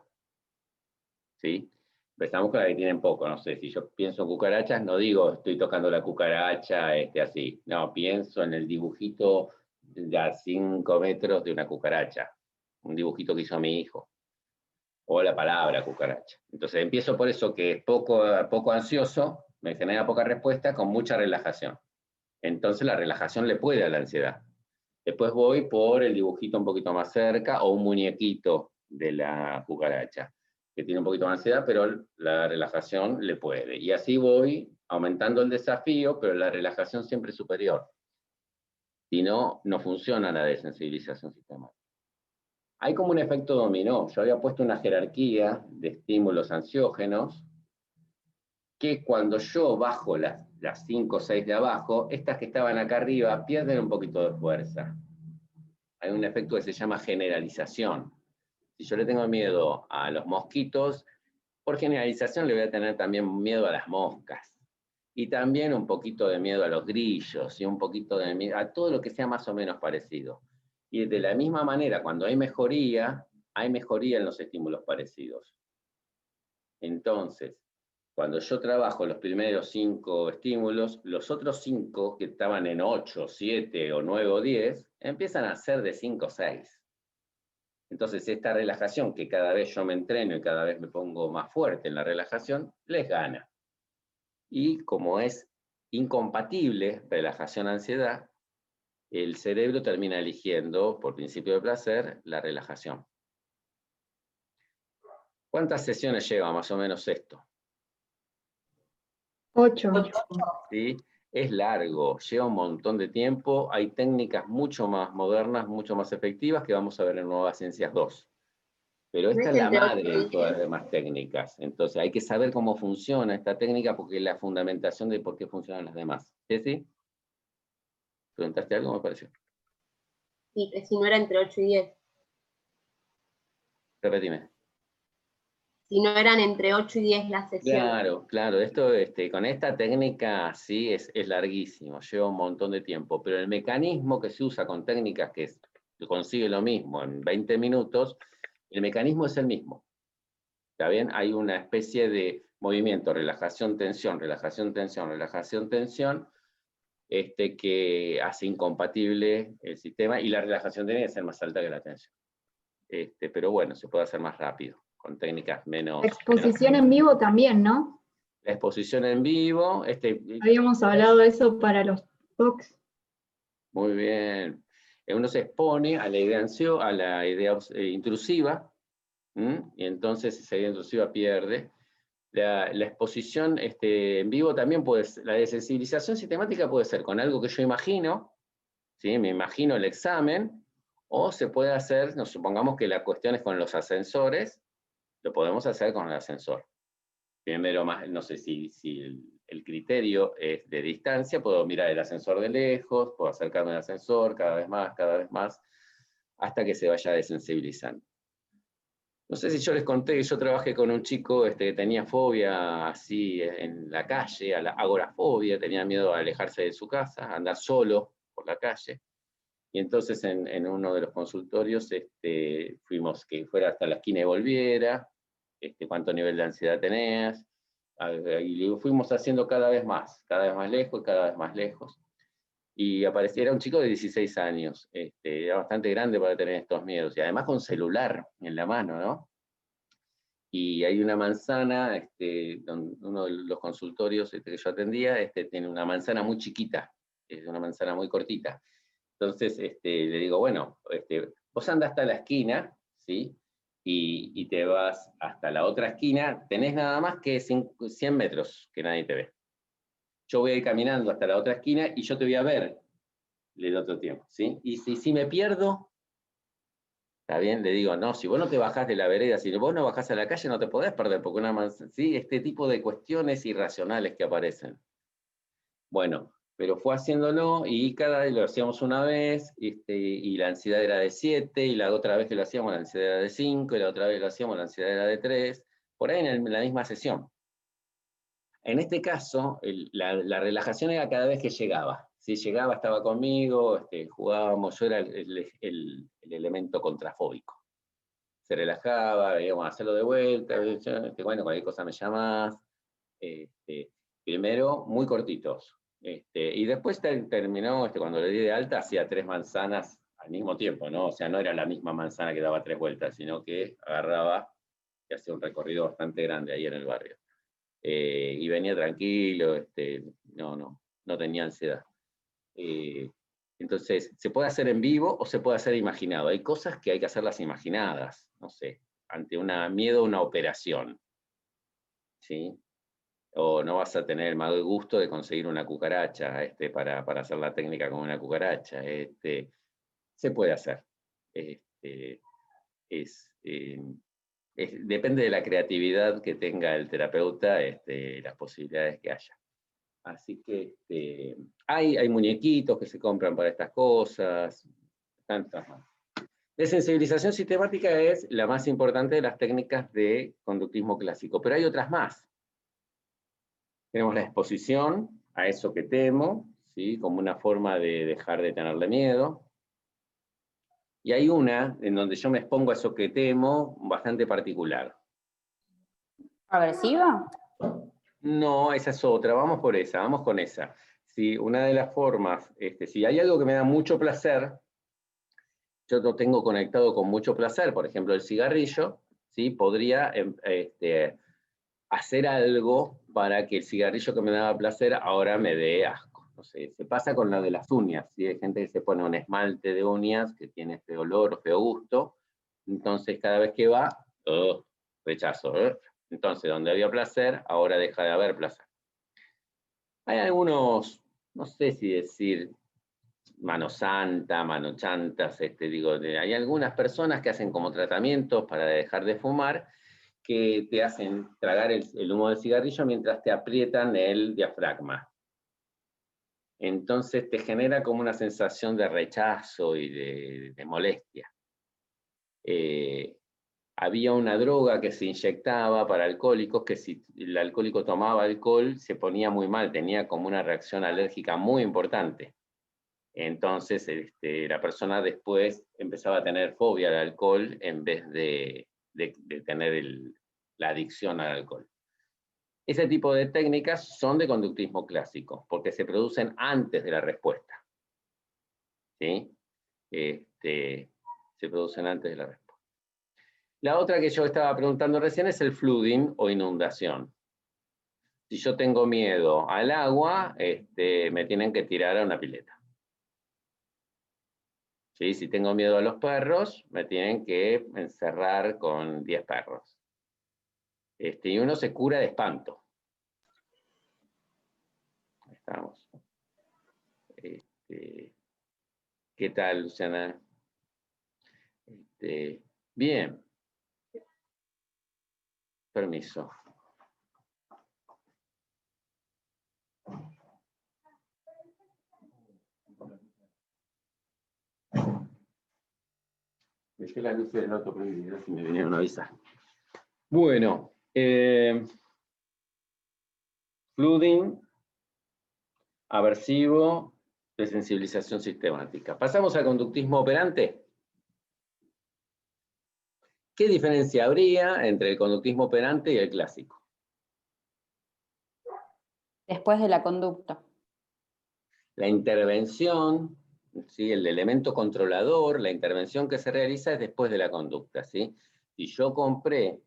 S1: ¿Sí? Empezamos con las que tienen poco. No sé, si yo pienso en cucarachas, no digo estoy tocando la cucaracha así. No, pienso en el dibujito de a 5 metros de una cucaracha. Un dibujito que hizo mi hijo. O la palabra cucaracha. Entonces empiezo por eso que es poco ansioso, me genera poca respuesta, con mucha relajación. Entonces la relajación le puede a la ansiedad. Después voy por el dibujito un poquito más cerca, o un muñequito de la cucaracha, que tiene un poquito más ansiedad, pero la relajación le puede. Y así voy aumentando el desafío, pero la relajación siempre es superior. Si no, no funciona la desensibilización sistemática. Hay como un efecto dominó. Yo había puesto una jerarquía de estímulos ansiógenos, que cuando yo bajo las 5 o 6 de abajo, estas que estaban acá arriba pierden un poquito de fuerza. Hay un efecto que se llama generalización. Si yo le tengo miedo a los mosquitos, por generalización le voy a tener también miedo a las moscas. Y también un poquito de miedo a los grillos, y un poquito de miedo a todo lo que sea más o menos parecido. Y de la misma manera, cuando hay mejoría, hay mejoría en los estímulos parecidos. Entonces, cuando yo trabajo los primeros 5 estímulos, los otros 5 que estaban en 8, 7 o 9 o 10, empiezan a ser de 5 o 6. Entonces, esta relajación, que cada vez yo me entreno y cada vez me pongo más fuerte en la relajación, les gana. Y como es incompatible relajación-ansiedad, el cerebro termina eligiendo, por principio de placer, la relajación. ¿Cuántas sesiones lleva más o menos esto?
S9: 8.
S1: ¿Sí? Es largo, lleva un montón de tiempo, hay técnicas mucho más modernas, mucho más efectivas que vamos a ver en Nuevas Ciencias 2. Pero esta es la madre de todas las demás técnicas. Entonces hay que saber cómo funciona esta técnica porque es la fundamentación de por qué funcionan las demás. ¿Sí? ¿Preguntaste algo, me pareció?
S10: Sí, que si no era entre 8 y 10.
S1: Repetime.
S10: Si no eran entre 8 y 10 las sesiones.
S1: Claro, esto con esta técnica sí es larguísimo, lleva un montón de tiempo, pero el mecanismo que se usa con técnicas que consigue lo mismo en 20 minutos, el mecanismo es el mismo. ¿Está bien? Hay una especie de movimiento, relajación, tensión, relajación, tensión, relajación, tensión, que hace incompatible el sistema, y la relajación tiene que ser más alta que la tensión. Pero bueno, se puede hacer más rápido, con técnicas menos...
S9: Exposición en vivo también, ¿no?
S1: La exposición en vivo...
S9: Habíamos hablado de eso para los talks.
S1: Muy bien. Uno se expone a la idea intrusiva, y entonces esa idea intrusiva pierde. La exposición en vivo también puede ser, la desensibilización sistemática puede ser con algo que yo imagino, ¿sí? Me imagino el examen, o se puede hacer, nos supongamos que la cuestión es con los ascensores, lo podemos hacer con el ascensor. Primero, no sé si el criterio es de distancia, puedo mirar el ascensor de lejos, puedo acercarme al ascensor cada vez más, hasta que se vaya desensibilizando. No sé si yo les conté que yo trabajé con un chico que tenía fobia así en la calle, agorafobia, tenía miedo a alejarse de su casa, a andar solo por la calle. Y entonces en uno de los consultorios fuimos que fuera hasta la esquina y volviera, cuánto nivel de ansiedad tenías, y lo fuimos haciendo cada vez más lejos, cada vez más lejos. Y era un chico de 16 años, era bastante grande para tener estos miedos, y además con celular en la mano, ¿no? Y hay una manzana, uno de los consultorios que yo atendía, tiene una manzana muy chiquita, es una manzana muy cortita. Entonces le digo, bueno, vos andás hasta la esquina, ¿sí? Y te vas hasta la otra esquina, tenés nada más que 100 metros que nadie te ve. Yo voy a ir caminando hasta la otra esquina y yo te voy a ver el otro tiempo, ¿sí? Y si me pierdo, ¿está bien? Le digo, no, si vos no te bajás de la vereda, si vos no bajás a la calle, no te podés perder, porque ¿sí? Este tipo de cuestiones irracionales que aparecen. Bueno, pero fue haciéndolo y cada vez lo hacíamos una vez, y la ansiedad era de 7, y la otra vez que lo hacíamos la ansiedad era de 5, y la otra vez que lo hacíamos la ansiedad era de 3, por ahí en la misma sesión. En este caso, la relajación era cada vez que llegaba. Si llegaba, estaba conmigo, jugábamos, yo era el elemento contrafóbico. Se relajaba, íbamos a hacerlo de vuelta, bueno, cualquier cosa me llamás. Primero, muy cortitos. Y después terminó, cuando le di de alta, hacía 3 manzanas al mismo tiempo, ¿no? O sea, no era la misma manzana que daba 3 vueltas, sino que agarraba y hacía un recorrido bastante grande ahí en el barrio. Y venía tranquilo, no tenía ansiedad. Entonces, se puede hacer en vivo o se puede hacer imaginado. Hay cosas que hay que hacerlas imaginadas, no sé, ante miedo a una operación, ¿sí? O no vas a tener el mal gusto de conseguir una cucaracha para hacer la técnica con una cucaracha. Se puede hacer. Depende de la creatividad que tenga el terapeuta, las posibilidades que haya. Así que hay muñequitos que se compran para estas cosas, tantas más. Desensibilización sistemática es la más importante de las técnicas de conductismo clásico, pero hay otras más. Tenemos la exposición a eso que temo, ¿sí? Como una forma de dejar de tenerle miedo. Y hay una en donde yo me expongo a eso que temo, bastante particular.
S2: ¿Aversiva?
S1: No, esa es otra, vamos por esa, vamos con esa. Si una de las formas, si hay algo que me da mucho placer, yo lo tengo conectado con mucho placer, por ejemplo el cigarrillo, ¿sí? Podría hacer algo para que el cigarrillo que me daba placer ahora me dé asco. No sé, se pasa con lo de las uñas, ¿sí? Hay gente que se pone un esmalte de uñas que tiene feo olor o feo gusto, entonces cada vez que va, rechazo. Entonces, donde había placer, ahora deja de haber placer. Hay algunos, no sé si decir mano santa, mano chantas, hay algunas personas que hacen como tratamientos para dejar de fumar, que te hacen tragar el humo del cigarrillo mientras te aprietan el diafragma. Entonces te genera como una sensación de rechazo y de molestia. Había una droga que se inyectaba para alcohólicos, que si el alcohólico tomaba alcohol se ponía muy mal, tenía como una reacción alérgica muy importante. Entonces la persona después empezaba a tener fobia al alcohol en vez de tener la adicción al alcohol. Ese tipo de técnicas son de conductismo clásico, porque se producen antes de la respuesta. ¿Sí? Se producen antes de la respuesta. La otra que yo estaba preguntando recién es el flooding o inundación. Si yo tengo miedo al agua, me tienen que tirar a una pileta. ¿Sí? Si tengo miedo a los perros, me tienen que encerrar con 10 perros. Y uno se cura de espanto. Ahí estamos. ¿Qué tal, Luciana? Bien. Permiso. Dejé la luz del auto prohibido si me vinieron a avisar. Bueno, flooding, aversivo, desensibilización sistemática. Pasamos al conductismo operante. ¿Qué diferencia habría entre el conductismo operante y el clásico?
S2: Después de la conducta.
S1: La intervención, ¿sí? El elemento controlador, la intervención que se realiza es después de la conducta, ¿sí? Si yo compré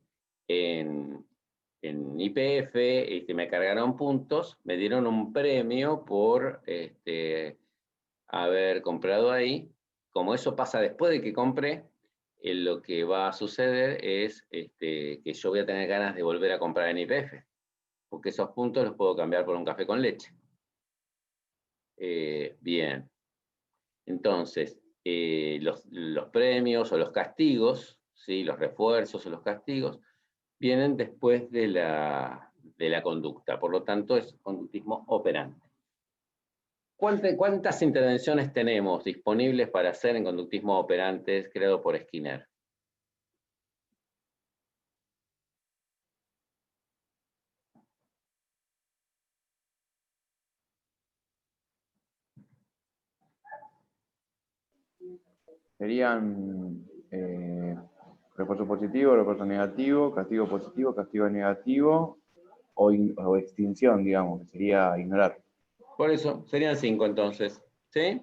S1: en YPF me cargaron puntos, me dieron un premio por haber comprado ahí. Como eso pasa después de que compré, lo que va a suceder es que yo voy a tener ganas de volver a comprar en YPF, porque esos puntos los puedo cambiar por un café con leche. Bien. Entonces, los premios o los castigos, ¿sí? Los refuerzos o los castigos, vienen después de la conducta. Por lo tanto, es conductismo operante. ¿Cuántas intervenciones tenemos disponibles para hacer en conductismo operante creado por Skinner?
S11: Serían refuerzo positivo, refuerzo negativo, castigo negativo o extinción, digamos, que sería ignorar.
S1: Por eso, serían 5 entonces, ¿sí?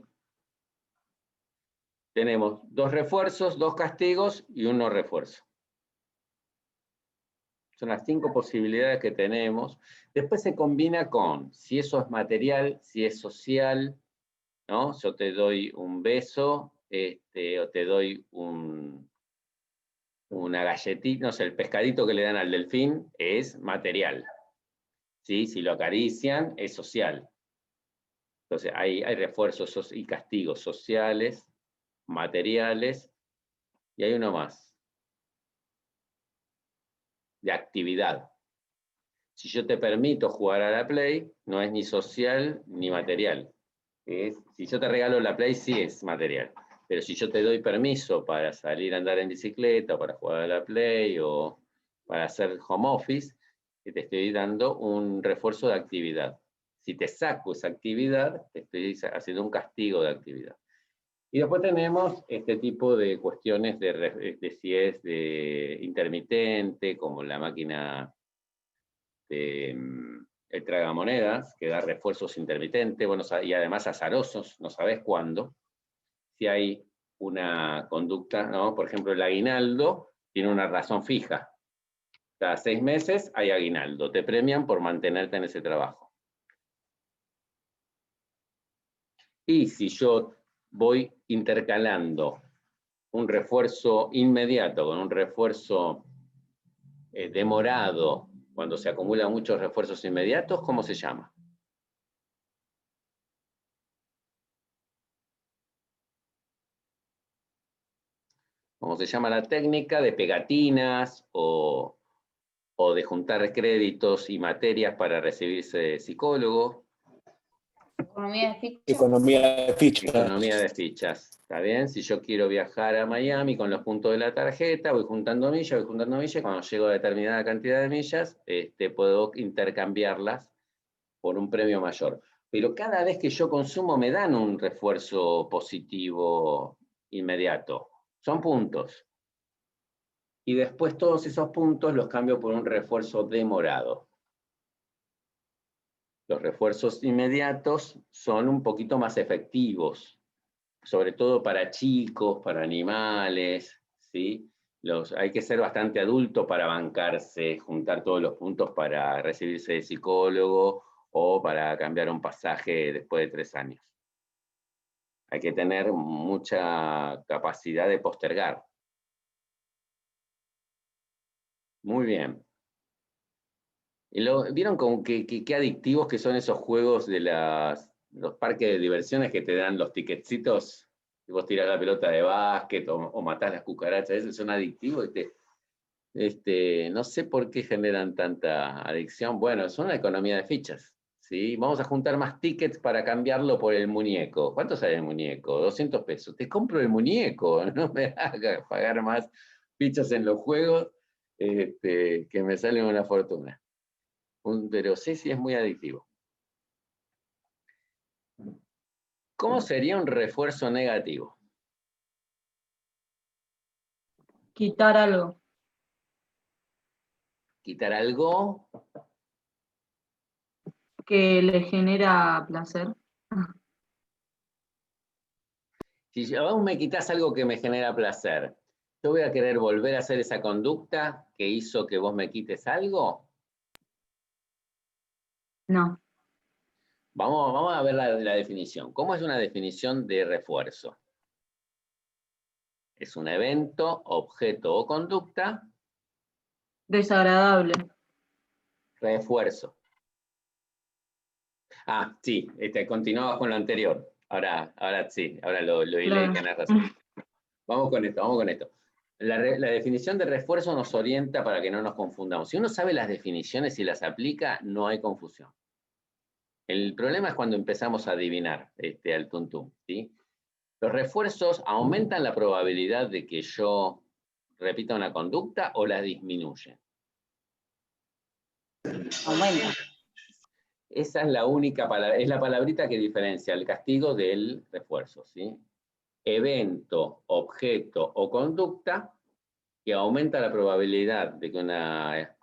S1: Tenemos 2 refuerzos, 2 castigos y 1 refuerzo. Son las 5 posibilidades que tenemos. Después se combina con si eso es material, si es social, ¿no? Yo te doy un beso, o te doy una galletita, no sé, el pescadito que le dan al delfín es material. ¿Sí? Si lo acarician, es social. Entonces, hay refuerzos y castigos sociales, materiales, y hay uno más, de actividad. Si yo te permito jugar a la Play, no es ni social ni material. Si yo te regalo la Play, sí es material. Pero si yo te doy permiso para salir a andar en bicicleta, o para jugar a la Play, o para hacer home office, te estoy dando un refuerzo de actividad. Si te saco esa actividad, te estoy haciendo un castigo de actividad. Y después tenemos este tipo de cuestiones de si es de intermitente, como la máquina de el tragamonedas, que da refuerzos intermitentes, bueno, y además azarosos, no sabes cuándo. Si hay una conducta, ¿no? Por ejemplo, el aguinaldo tiene una razón fija. Cada 6 meses hay aguinaldo, te premian por mantenerte en ese trabajo. Y si yo voy intercalando un refuerzo inmediato con un refuerzo demorado, cuando se acumulan muchos refuerzos inmediatos, ¿cómo se llama? ¿Cómo se llama la técnica de pegatinas o de juntar créditos y materias para recibirse de psicólogo?
S2: Economía de fichas.
S8: Economía de fichas.
S1: Economía de fichas, ¿está bien? Si yo quiero viajar a Miami con los puntos de la tarjeta, voy juntando millas, cuando llego a determinada cantidad de millas, puedo intercambiarlas por un premio mayor. Pero cada vez que yo consumo me dan un refuerzo positivo inmediato. Son puntos. Y después todos esos puntos los cambio por un refuerzo demorado. Los refuerzos inmediatos son un poquito más efectivos, sobre todo para chicos, para animales, ¿sí? Hay que ser bastante adulto para bancarse, juntar todos los puntos para recibirse de psicólogo o para cambiar un pasaje después de 3 años. Hay que tener mucha capacidad de postergar. Muy bien. ¿Vieron qué adictivos que son esos juegos de los parques de diversiones que te dan los ticketcitos? Y vos tirás la pelota de básquet o matás las cucarachas, esos son adictivos. No sé por qué generan tanta adicción. Bueno, es una economía de fichas, ¿sí? Vamos a juntar más tickets para cambiarlo por el muñeco. ¿Cuánto sale el muñeco? 200 pesos. Te compro el muñeco, no me hagas pagar más fichas en los juegos que me salen una fortuna. Pero sí es muy adictivo. ¿Cómo sería un refuerzo negativo?
S6: Quitar algo.
S1: ¿Quitar algo?
S6: Que le genera placer.
S1: Si vos me quitas algo que me genera placer, ¿yo voy a querer volver a hacer esa conducta que hizo que vos me quites algo?
S6: No.
S1: Vamos a ver la definición. ¿Cómo es una definición de refuerzo? Es un evento, objeto o conducta.
S6: Desagradable.
S1: Refuerzo. Ah, sí, continuabas con lo anterior. Ahora sí, ahora lo hilé,
S6: Claro.
S1: tenés razón. Vamos con esto. La definición de refuerzo nos orienta para que no nos confundamos. Si uno sabe las definiciones y las aplica, no hay confusión. El problema es cuando empezamos a adivinar al tuntum, ¿sí? Los refuerzos aumentan la probabilidad de que yo repita una conducta o la disminuyen.
S2: Aumenta.
S1: Esa es la única palabra, es la palabrita que diferencia el castigo del refuerzo, ¿sí? Evento, objeto o conducta que aumenta la probabilidad de que una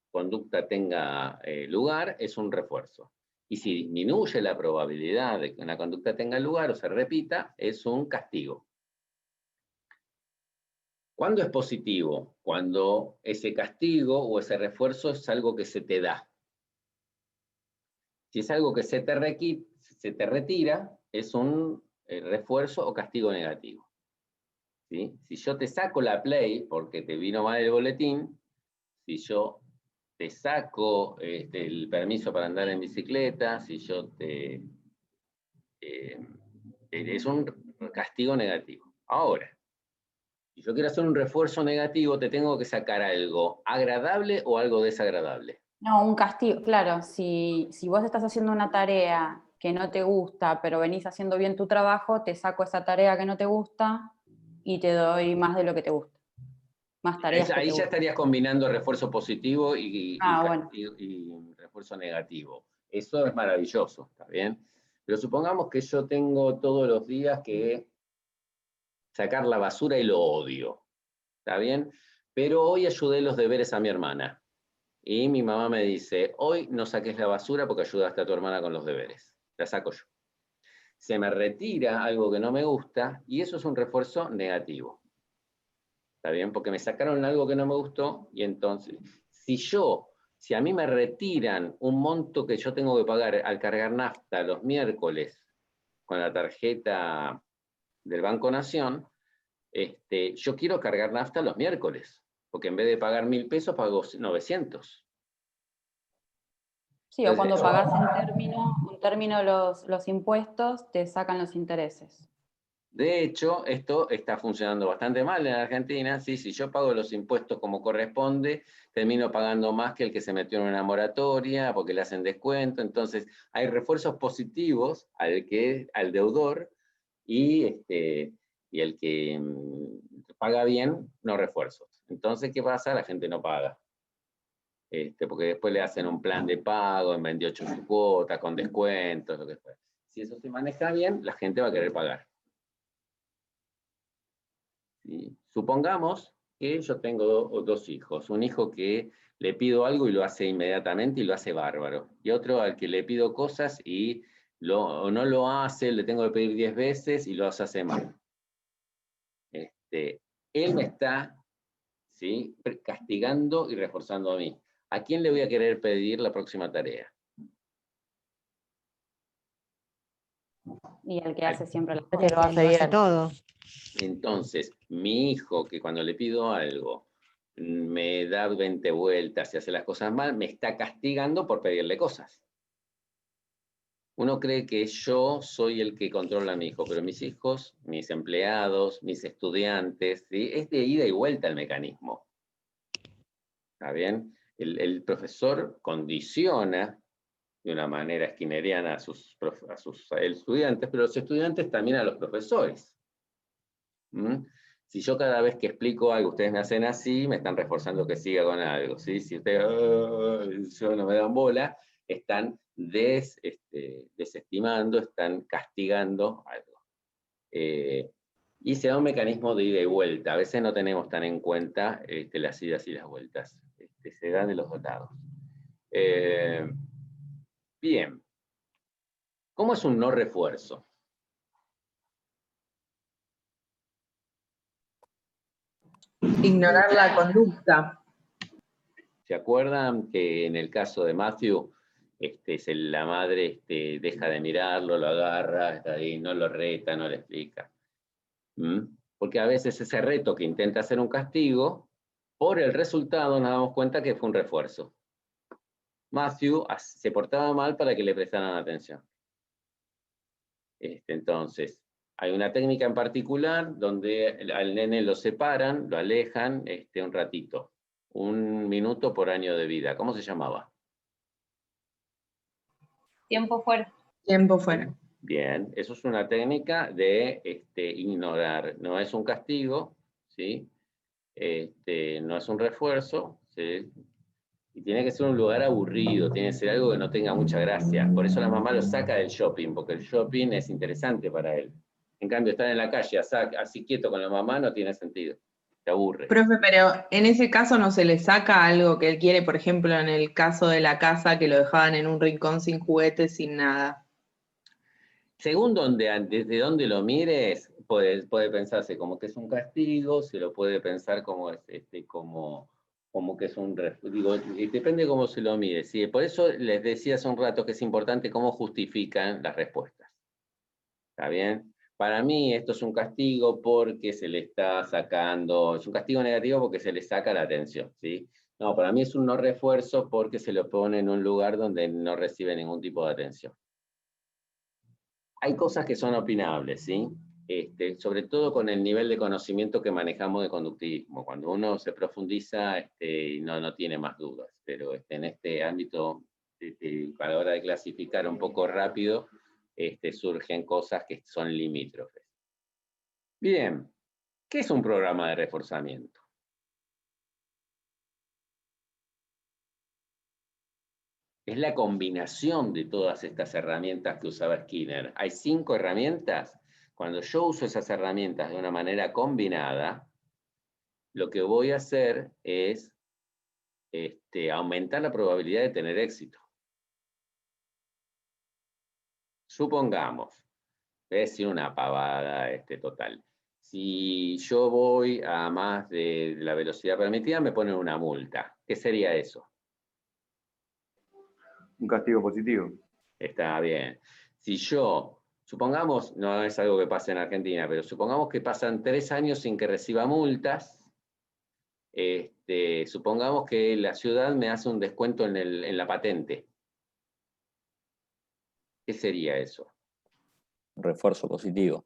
S1: conducta tenga lugar es un refuerzo. Y si disminuye la probabilidad de que una conducta tenga lugar o se repita, es un castigo. ¿Cuándo es positivo? Cuando ese castigo o ese refuerzo es algo que se te da. Si es algo que se te retira, es un refuerzo o castigo negativo. ¿Sí? Si yo te saco la Play porque te vino mal el boletín, si yo te saco el permiso para andar en bicicleta, si yo es un castigo negativo. Ahora, si yo quiero hacer un refuerzo negativo, te tengo que sacar algo agradable o algo desagradable.
S2: No, un castigo, claro, si vos estás haciendo una tarea que no te gusta, pero venís haciendo bien tu trabajo, te saco esa tarea que no te gusta y te doy más de lo que te gusta. Más tareas
S1: Ahí ya estarías combinando refuerzo positivo y refuerzo negativo. Eso es maravilloso, ¿está bien? Pero supongamos que yo tengo todos los días que Sacar la basura y lo odio. ¿Está bien? Pero hoy ayudé los deberes a mi hermana. Y mi mamá me dice, hoy no saques la basura porque ayudaste a tu hermana con los deberes. La saco yo. Se me retira algo que no me gusta y eso es un refuerzo negativo. ¿Está bien? Porque me sacaron algo que no me gustó y entonces, si a mí me retiran un monto que yo tengo que pagar al cargar nafta los miércoles con la tarjeta del Banco Nación, yo quiero cargar nafta los miércoles, porque en vez de pagar 1.000 pesos pago 900.
S2: Sí, o cuando pagás en término los impuestos, te sacan los intereses.
S1: De hecho, esto está funcionando bastante mal en Argentina. ¿Sí? Si yo pago los impuestos como corresponde, termino pagando más que el que se metió en una moratoria porque le hacen descuento. Entonces, hay refuerzos positivos al deudor y el que paga bien, no refuerzos. Entonces, ¿qué pasa? La gente no paga. Porque después le hacen un plan de pago en 28 cuotas, con descuentos, lo que fuera. Si eso se maneja bien, la gente va a querer pagar. ¿Sí? Supongamos que yo tengo dos hijos. Un hijo que le pido algo y lo hace inmediatamente y lo hace bárbaro. Y otro al que le pido cosas y no lo hace, le tengo que pedir 10 veces y lo hace mal. Él me está, ¿sí?, castigando y reforzando a mí. ¿A quién le voy a querer pedir la próxima tarea?
S2: Y el que hace siempre las
S5: Que lo hace bien. Todo.
S1: Entonces, mi hijo, que cuando le pido algo, me da 20 vueltas y hace las cosas mal, me está castigando por pedirle cosas. Uno cree que yo soy el que controla a mi hijo, pero mis hijos, mis empleados, mis estudiantes, ¿sí?, es de ida y vuelta el mecanismo. ¿Está bien? El profesor condiciona de una manera esquineriana a sus estudiantes, pero los estudiantes también a los profesores. Si yo cada vez que explico algo, ustedes me hacen así, me están reforzando que siga con algo. ¿Sí? Si ustedes no me dan bola, están desestimando, están castigando algo. Y se da un mecanismo de ida y vuelta. A veces no tenemos tan en cuenta las idas y las vueltas. Se dan de los dotados. Bien. ¿Cómo es un no refuerzo?
S6: Ignorar la conducta.
S1: ¿Se acuerdan que en el caso de Matthew, la madre deja de mirarlo, lo agarra, está ahí, no lo reta, no le explica? Porque a veces ese reto que intenta hacer un castigo, por el resultado nos damos cuenta que fue un refuerzo. Matthew se portaba mal para que le prestaran atención. Entonces, hay una técnica en particular donde al nene lo separan, lo alejan un ratito. 1 minuto por año de vida. ¿Cómo se llamaba?
S4: Tiempo fuera.
S6: Tiempo fuera.
S1: Bien, eso es una técnica de ignorar. No es un castigo, ¿sí? No es un refuerzo, ¿sí? Y tiene que ser un lugar aburrido, tiene que ser algo que no tenga mucha gracia. Por eso la mamá lo saca del shopping, porque el shopping es interesante para él. En cambio, estar en la calle así quieto con la mamá no tiene sentido. Te aburre.
S6: Profe, pero en ese caso no se le saca algo que él quiere, por ejemplo, en el caso de la casa que lo dejaban en un rincón sin juguetes, sin nada.
S1: Según desde donde lo mires, puede pensarse como que es un castigo, se lo puede pensar como que es un digo, depende cómo se lo mire. ¿Sí? Por eso les decía hace un rato que es importante cómo justifican las respuestas. ¿Está bien? Para mí esto es un castigo porque se le está sacando, es un castigo negativo porque se le saca la atención, ¿sí? No, para mí es un no refuerzo porque se lo pone en un lugar donde no recibe ningún tipo de atención. Hay cosas que son opinables, ¿sí? Sobre todo con el nivel de conocimiento que manejamos de conductivismo. Cuando uno se profundiza, no tiene más dudas, pero en este ámbito, a la hora de clasificar un poco rápido, surgen cosas que son limítrofes. Bien, ¿qué es un programa de reforzamiento? Es la combinación de todas estas herramientas que usaba Skinner. Hay 5 herramientas Cuando yo uso esas herramientas de una manera combinada, lo que voy a hacer es aumentar la probabilidad de tener éxito. Supongamos, voy a decir una pavada total. Si yo voy a más de la velocidad permitida, me ponen una multa. ¿Qué sería eso?
S11: Un castigo positivo.
S1: Está bien. Si yo, supongamos, no es algo que pase en Argentina, pero supongamos que pasan 3 años sin que reciba multas, supongamos que la ciudad me hace un descuento en la patente. ¿Qué sería eso?
S3: Un refuerzo positivo.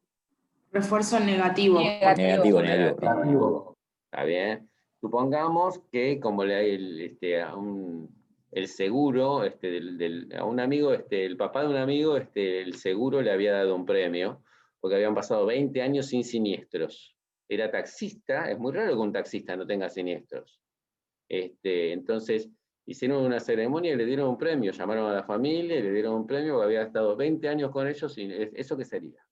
S6: Refuerzo negativo.
S3: Negativo.
S1: ¿Está bien? Supongamos que como el seguro, a un amigo, el papá de un amigo, el seguro le había dado un premio, porque habían pasado 20 años sin siniestros. Era taxista, es muy raro que un taxista no tenga siniestros. Entonces, hicieron una ceremonia y le dieron un premio, llamaron a la familia y le dieron un premio, porque había estado 20 años con ellos, y ¿eso qué sería?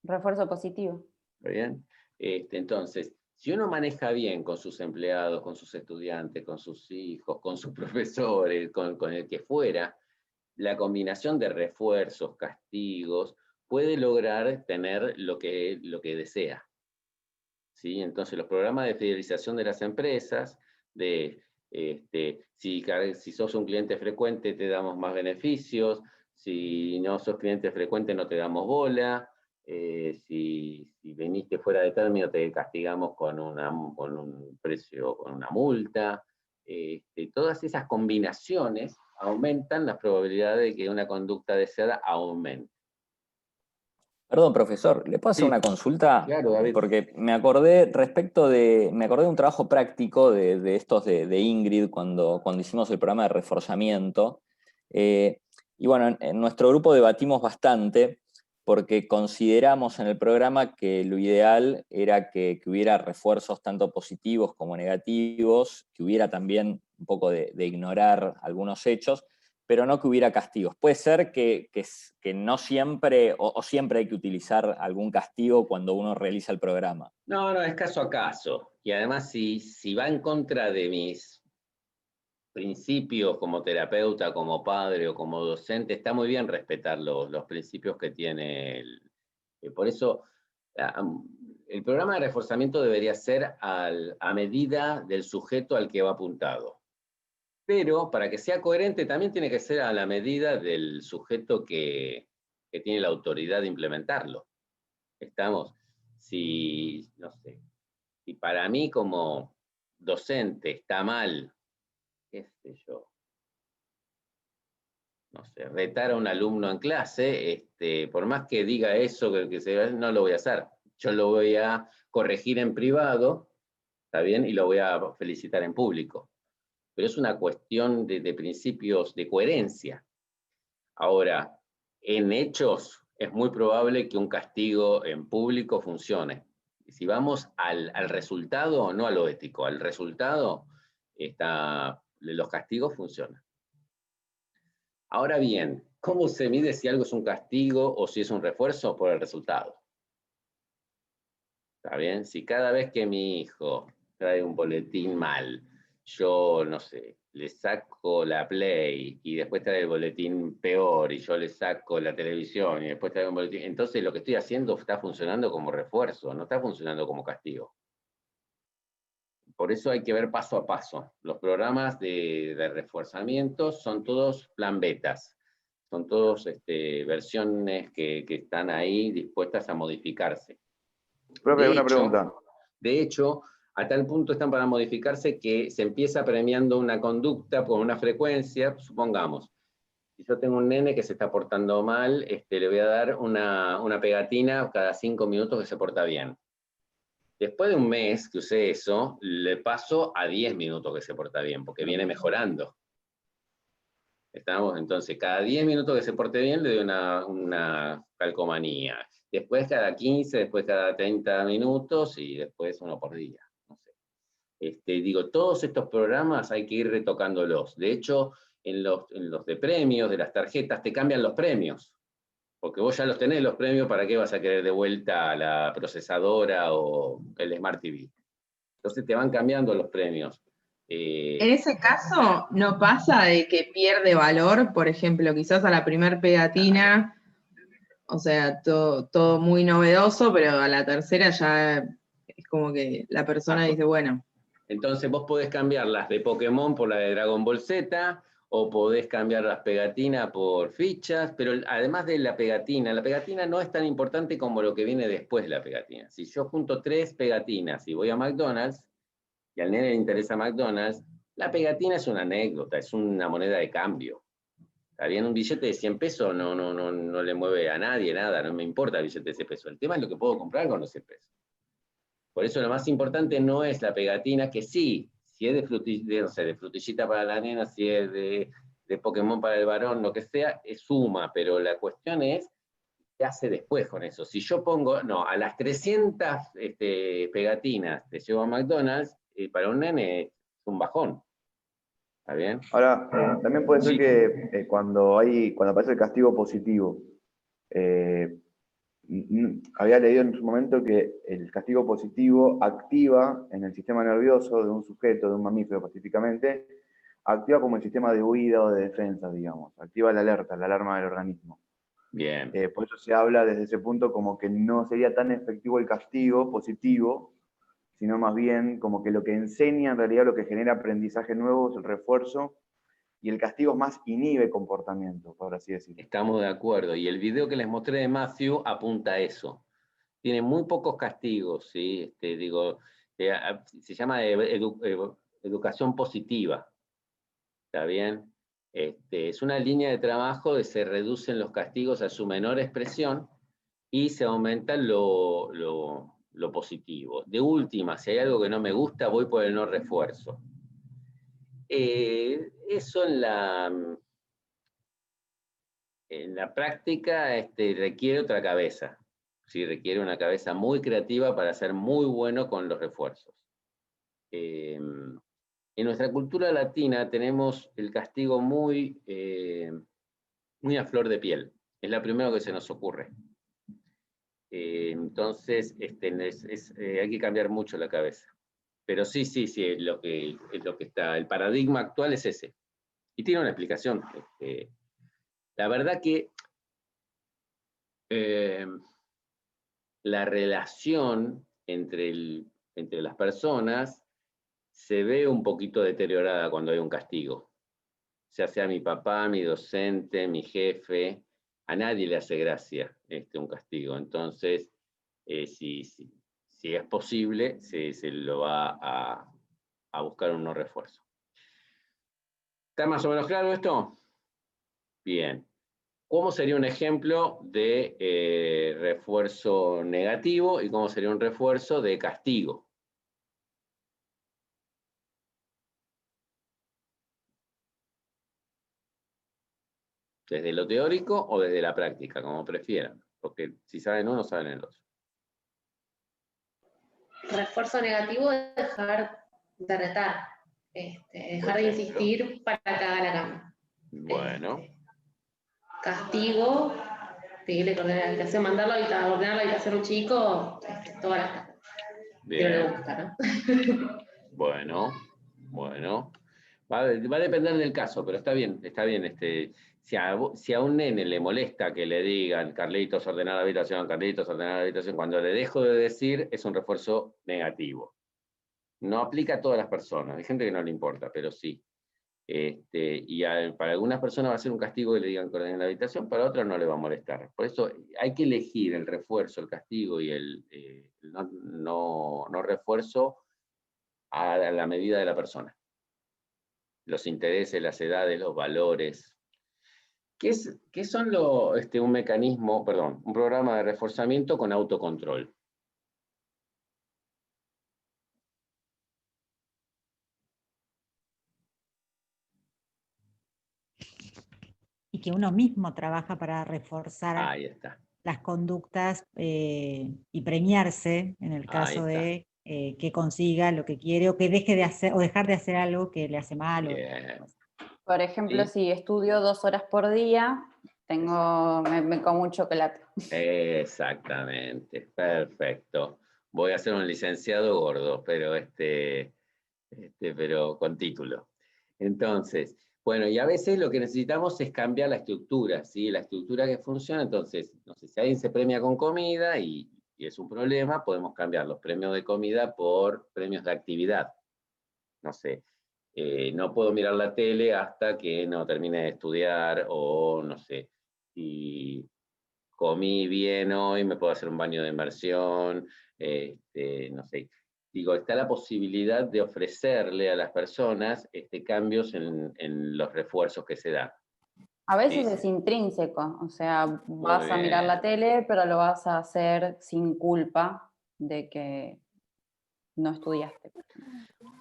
S2: Refuerzo positivo.
S1: ¿Está bien? Entonces, si uno maneja bien con sus empleados, con sus estudiantes, con sus hijos, con sus profesores, con el que fuera, la combinación de refuerzos, castigos, puede lograr tener lo que desea. ¿Sí? Entonces, los programas de fidelización de las empresas, si sos un cliente frecuente te damos más beneficios, si no sos cliente frecuente no te damos bola, si viniste fuera de término te castigamos con un precio, con una multa. Todas esas combinaciones aumentan la probabilidad de que una conducta deseada aumente.
S3: Perdón, profesor, ¿le puedo hacer una consulta?
S1: Claro, David.
S3: Porque me acordé de un trabajo práctico de estos de Ingrid cuando hicimos el programa de reforzamiento. Y bueno, en nuestro grupo debatimos bastante porque consideramos en el programa que lo ideal era que hubiera refuerzos tanto positivos como negativos, que hubiera también un poco de ignorar algunos hechos, pero no que hubiera castigos. Puede ser que no siempre, o siempre hay que utilizar algún castigo cuando uno realiza el programa.
S1: No, es caso a caso. Y además, si va en contra de mis principios como terapeuta, como padre o como docente, está muy bien respetar los principios que tiene por eso, el programa de reforzamiento debería ser a medida del sujeto al que va apuntado. Pero para que sea coherente también tiene que ser a la medida del sujeto que tiene la autoridad de implementarlo. ¿Estamos? Si para mí como docente está mal, qué sé yo, retar a un alumno en clase, por más que diga eso, no lo voy a hacer. Yo lo voy a corregir en privado, ¿está bien? Y lo voy a felicitar en público. Pero es una cuestión de principios de coherencia. Ahora, en hechos es muy probable que un castigo en público funcione. Si vamos al resultado, no a lo ético, al resultado, los castigos funcionan. Ahora bien, ¿cómo se mide si algo es un castigo o si es un refuerzo? Por el resultado. ¿Está bien? Si cada vez que mi hijo trae un boletín mal, yo, le saco la Play y después trae el boletín peor y yo le saco la televisión y después trae un boletín, entonces lo que estoy haciendo está funcionando como refuerzo, no está funcionando como castigo. Por eso hay que ver paso a paso. Los programas de reforzamiento son todos plan betas, son todos versiones que están ahí dispuestas a modificarse.
S11: Profe, una pregunta.
S1: De hecho, a tal punto están para modificarse que se empieza premiando una conducta por una frecuencia, supongamos. Si yo tengo un nene que se está portando mal, le voy a dar una pegatina cada 5 minutos que se porta bien. Después de un mes que usé eso, le paso a 10 minutos que se porta bien, porque viene mejorando. ¿Estamos? Entonces, cada 10 minutos que se porte bien, le doy una calcomanía. Después cada 15, después cada 30 minutos y después uno por día. No sé. Todos estos programas hay que ir retocándolos. De hecho, en los de premios, de las tarjetas, te cambian los premios. Porque vos ya los tenés los premios, ¿para qué vas a querer de vuelta a la procesadora o el Smart TV? Entonces te van cambiando los premios.
S6: En ese caso, ¿no pasa de que pierde valor? Por ejemplo, quizás a la primer pegatina, o sea, todo muy novedoso, pero a la tercera ya es como que la persona dice, bueno.
S1: Entonces vos podés cambiar las de Pokémon por la de Dragon Ball Z, o podés cambiar las pegatinas por fichas, pero además de la pegatina no es tan importante como lo que viene después de la pegatina. Si yo junto 3 pegatinas y voy a McDonald's, y al nene le interesa McDonald's, la pegatina es una anécdota, es una moneda de cambio. Está bien, un billete de 100 pesos no le mueve a nadie nada, no me importa el billete de 100 pesos. El tema es lo que puedo comprar con los 100 pesos. Por eso lo más importante no es la pegatina, que sí, si es de frutillita para la nena, si es de Pokémon para el varón, lo que sea, es suma, pero la cuestión es qué hace después con eso. Si yo pongo, no, a las 300 pegatinas te llevo a McDonald's, para un nene es un bajón. ¿Está bien?
S11: Ahora, también puede ser que cuando aparece el castigo positivo, había leído en su momento que el castigo positivo activa en el sistema nervioso de un sujeto, de un mamífero específicamente, activa como el sistema de huida o de defensa, digamos. Activa la alerta, la alarma del organismo.
S1: Bien.
S11: Por eso se habla desde ese punto como que no sería tan efectivo el castigo positivo, sino más bien como que lo que enseña en realidad, lo que genera aprendizaje nuevo es el refuerzo, y el castigo más inhibe comportamiento, por así decirlo.
S1: Estamos de acuerdo, y el video que les mostré de Matthew apunta a eso. Tiene muy pocos castigos, ¿sí? Se llama educación positiva, ¿está bien? Es una línea de trabajo de se reducen los castigos a su menor expresión y se aumenta lo positivo. De última, si hay algo que no me gusta, voy por el no refuerzo. Eso en la práctica requiere otra cabeza. Sí, requiere una cabeza muy creativa para ser muy bueno con los refuerzos. En nuestra cultura latina tenemos el castigo muy a flor de piel. Es lo primero que se nos ocurre. Entonces, hay que cambiar mucho la cabeza. Pero sí, es lo que está. El paradigma actual es ese. Y tiene una explicación. La verdad que la relación entre las personas se ve un poquito deteriorada cuando hay un castigo. Ya sea mi papá, mi docente, mi jefe, a nadie le hace gracia un castigo. Entonces, si es posible, se lo va a buscar un no refuerzo. ¿Está más o menos claro esto? Bien. ¿Cómo sería un ejemplo de refuerzo negativo y cómo sería un refuerzo de castigo? ¿Desde lo teórico o desde la práctica? Como prefieran. Porque si saben uno, saben el otro.
S10: Refuerzo negativo es dejar de retar, dejar de insistir para que haga la cama.
S1: Bueno.
S10: Castigo, pedirle que ordene la habitación, mandarlo a ordenar la habitación a un chico, todas las cosas. Que no le gusta, ¿no?
S1: Bueno. Va a depender del caso, pero está bien. Si a un nene le molesta que le digan Carlitos ordenar la habitación, Carlitos ordenar la habitación, cuando le dejo de decir es un refuerzo negativo. No aplica a todas las personas, hay gente que no le importa, pero sí. Para algunas personas va a ser un castigo que le digan que ordenen la habitación, para otras no le va a molestar. Por eso hay que elegir el refuerzo, el castigo y el no refuerzo a la medida de la persona. Los intereses, las edades, los valores. ¿Qué son un mecanismo, un programa de reforzamiento con autocontrol?
S5: Y que uno mismo trabaja para reforzar
S1: Ahí está.
S5: las conductas y premiarse en el caso de que consiga lo que quiere o que deje de hacer o dejar de hacer algo que le hace mal.
S2: Por ejemplo, si estudio 2 horas por día, me como un chocolate.
S1: Exactamente, perfecto. Voy a ser un licenciado gordo, pero pero con título. Entonces, bueno, y a veces lo que necesitamos es cambiar la estructura, ¿sí? La estructura que funciona, entonces, no sé, si alguien se premia con comida y es un problema, podemos cambiar los premios de comida por premios de actividad. No sé, no puedo mirar la tele hasta que no termine de estudiar, o no sé, si comí bien hoy, me puedo hacer un baño de inmersión, no sé. Digo, está la posibilidad de ofrecerle a las personas cambios en los refuerzos que se dan.
S2: A veces
S1: Sí.
S2: es intrínseco, o sea,
S1: Muy
S2: vas a mirar la
S1: bien.
S2: tele, pero lo vas a hacer sin culpa de que no estudiaste.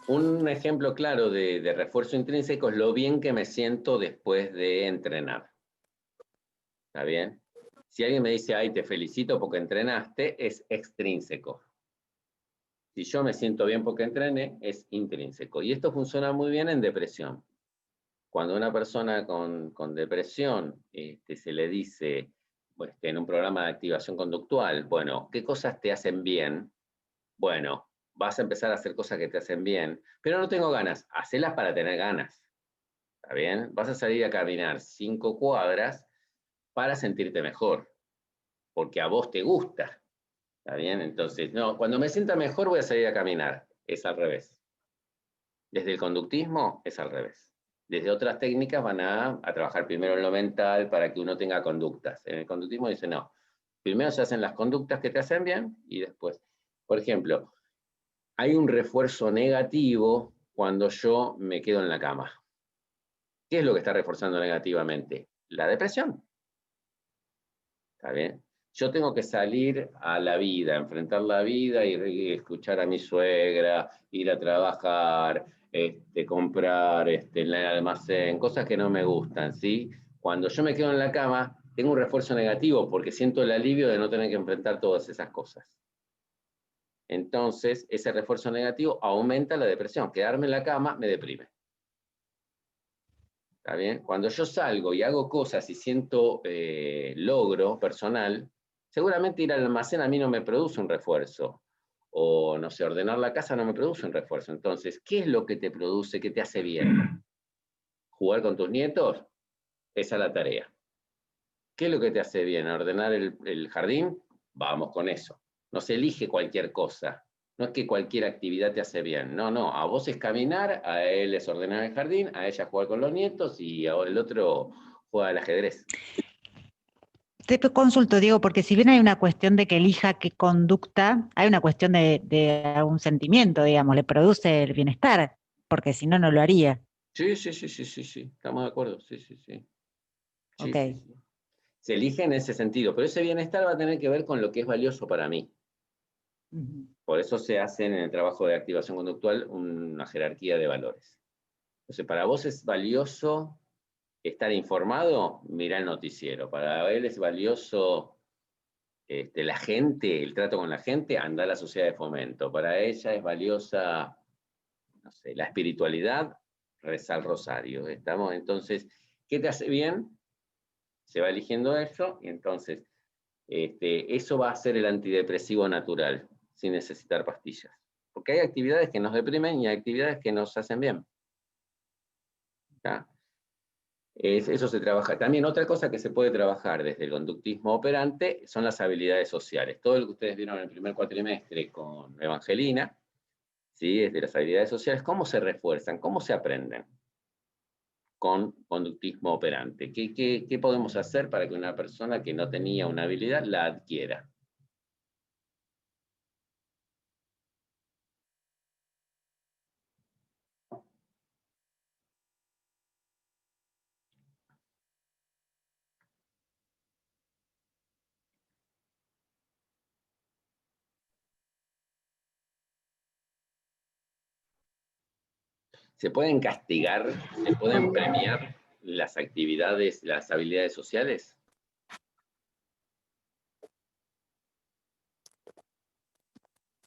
S1: Un ejemplo claro de refuerzo intrínseco es lo bien que me siento después de entrenar. ¿Está bien? Si alguien me dice, ay, te felicito porque entrenaste, es extrínseco. Si yo me siento bien porque entrené, es intrínseco. Y esto funciona muy bien en depresión. Cuando una persona con depresión se le dice, pues, en un programa de activación conductual, bueno, ¿qué cosas te hacen bien? Bueno, vas a empezar a hacer cosas que te hacen bien, pero no tengo ganas. Hacelas para tener ganas. ¿Está bien? Vas a salir a caminar 5 cuadras para sentirte mejor, porque a vos te gusta. ¿Está bien? Entonces, no, cuando me sienta mejor voy a salir a caminar. Es al revés. Desde el conductismo es al revés. Desde otras técnicas van a trabajar primero en lo mental para que uno tenga conductas. En el conductismo dice no. Primero se hacen las conductas que te hacen bien y después. Por ejemplo, hay un refuerzo negativo cuando yo me quedo en la cama. ¿Qué es lo que está reforzando negativamente? La depresión. ¿Está bien? Yo tengo que salir a la vida, enfrentar la vida y escuchar a mi suegra, ir a trabajar, comprar en el almacén, cosas que no me gustan, ¿sí? Cuando yo me quedo en la cama, tengo un refuerzo negativo porque siento el alivio de no tener que enfrentar todas esas cosas. Entonces, ese refuerzo negativo aumenta la depresión. Quedarme en la cama me deprime. ¿Está bien? Cuando yo salgo y hago cosas y siento logro personal, seguramente ir al almacén a mí no me produce un refuerzo. O, no sé, ordenar la casa no me produce un refuerzo. Entonces, ¿qué es lo que te produce, que te hace bien? ¿Jugar con tus nietos? Esa es la tarea. ¿Qué es lo que te hace bien? ¿Ordenar el jardín? Vamos con eso. No se elige cualquier cosa. No es que cualquier actividad te hace bien. No, no. A vos es caminar, a él es ordenar el jardín, a ella jugar con los nietos y el otro juega al ajedrez.
S5: Te consulto, Diego, porque si bien hay una cuestión de que elija qué conducta, hay una cuestión de algún sentimiento, digamos, le produce el bienestar, porque si no, no lo haría.
S1: Sí. Estamos de acuerdo. Sí.
S5: Ok.
S1: Sí. Se elige en ese sentido, pero ese bienestar va a tener que ver con lo que es valioso para mí. Por eso se hace en el trabajo de activación conductual una jerarquía de valores. Entonces, para vos es valioso estar informado, mirá el noticiero. Para él es valioso la gente, el trato con la gente, anda a la sociedad de fomento. Para ella es valiosa, no sé, la espiritualidad, reza el rosario. ¿Estamos? Entonces, ¿qué te hace bien? Se va eligiendo eso y entonces eso va a ser el antidepresivo natural, sin necesitar pastillas. Porque hay actividades que nos deprimen y hay actividades que nos hacen bien. ¿Está? Eso se trabaja. También otra cosa que se puede trabajar desde el conductismo operante son las habilidades sociales. Todo lo que ustedes vieron en el primer cuatrimestre con Evangelina, ¿sí? Es de las habilidades sociales, ¿cómo se refuerzan? ¿Cómo se aprenden? Con conductismo operante. ¿Qué podemos hacer para que una persona que no tenía una habilidad la adquiera? ¿Se pueden castigar, se pueden premiar las actividades, las habilidades sociales?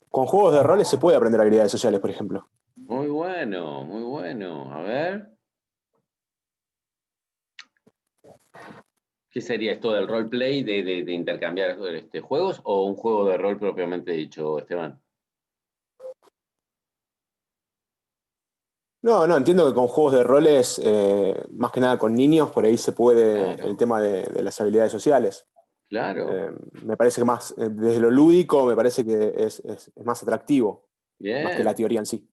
S8: Con juegos de roles se puede aprender habilidades sociales, por ejemplo.
S1: Muy bueno, muy bueno. A ver. ¿Qué sería esto del roleplay, de intercambiar juegos, o un juego de rol propiamente dicho, Esteban?
S8: No, entiendo que con juegos de roles, más que nada con niños, por ahí se puede
S1: Claro.
S8: el tema de las habilidades sociales.
S1: Claro.
S8: Me parece que más, desde lo lúdico, me parece que es más atractivo, más que la
S1: Bien.
S8: teoría en sí.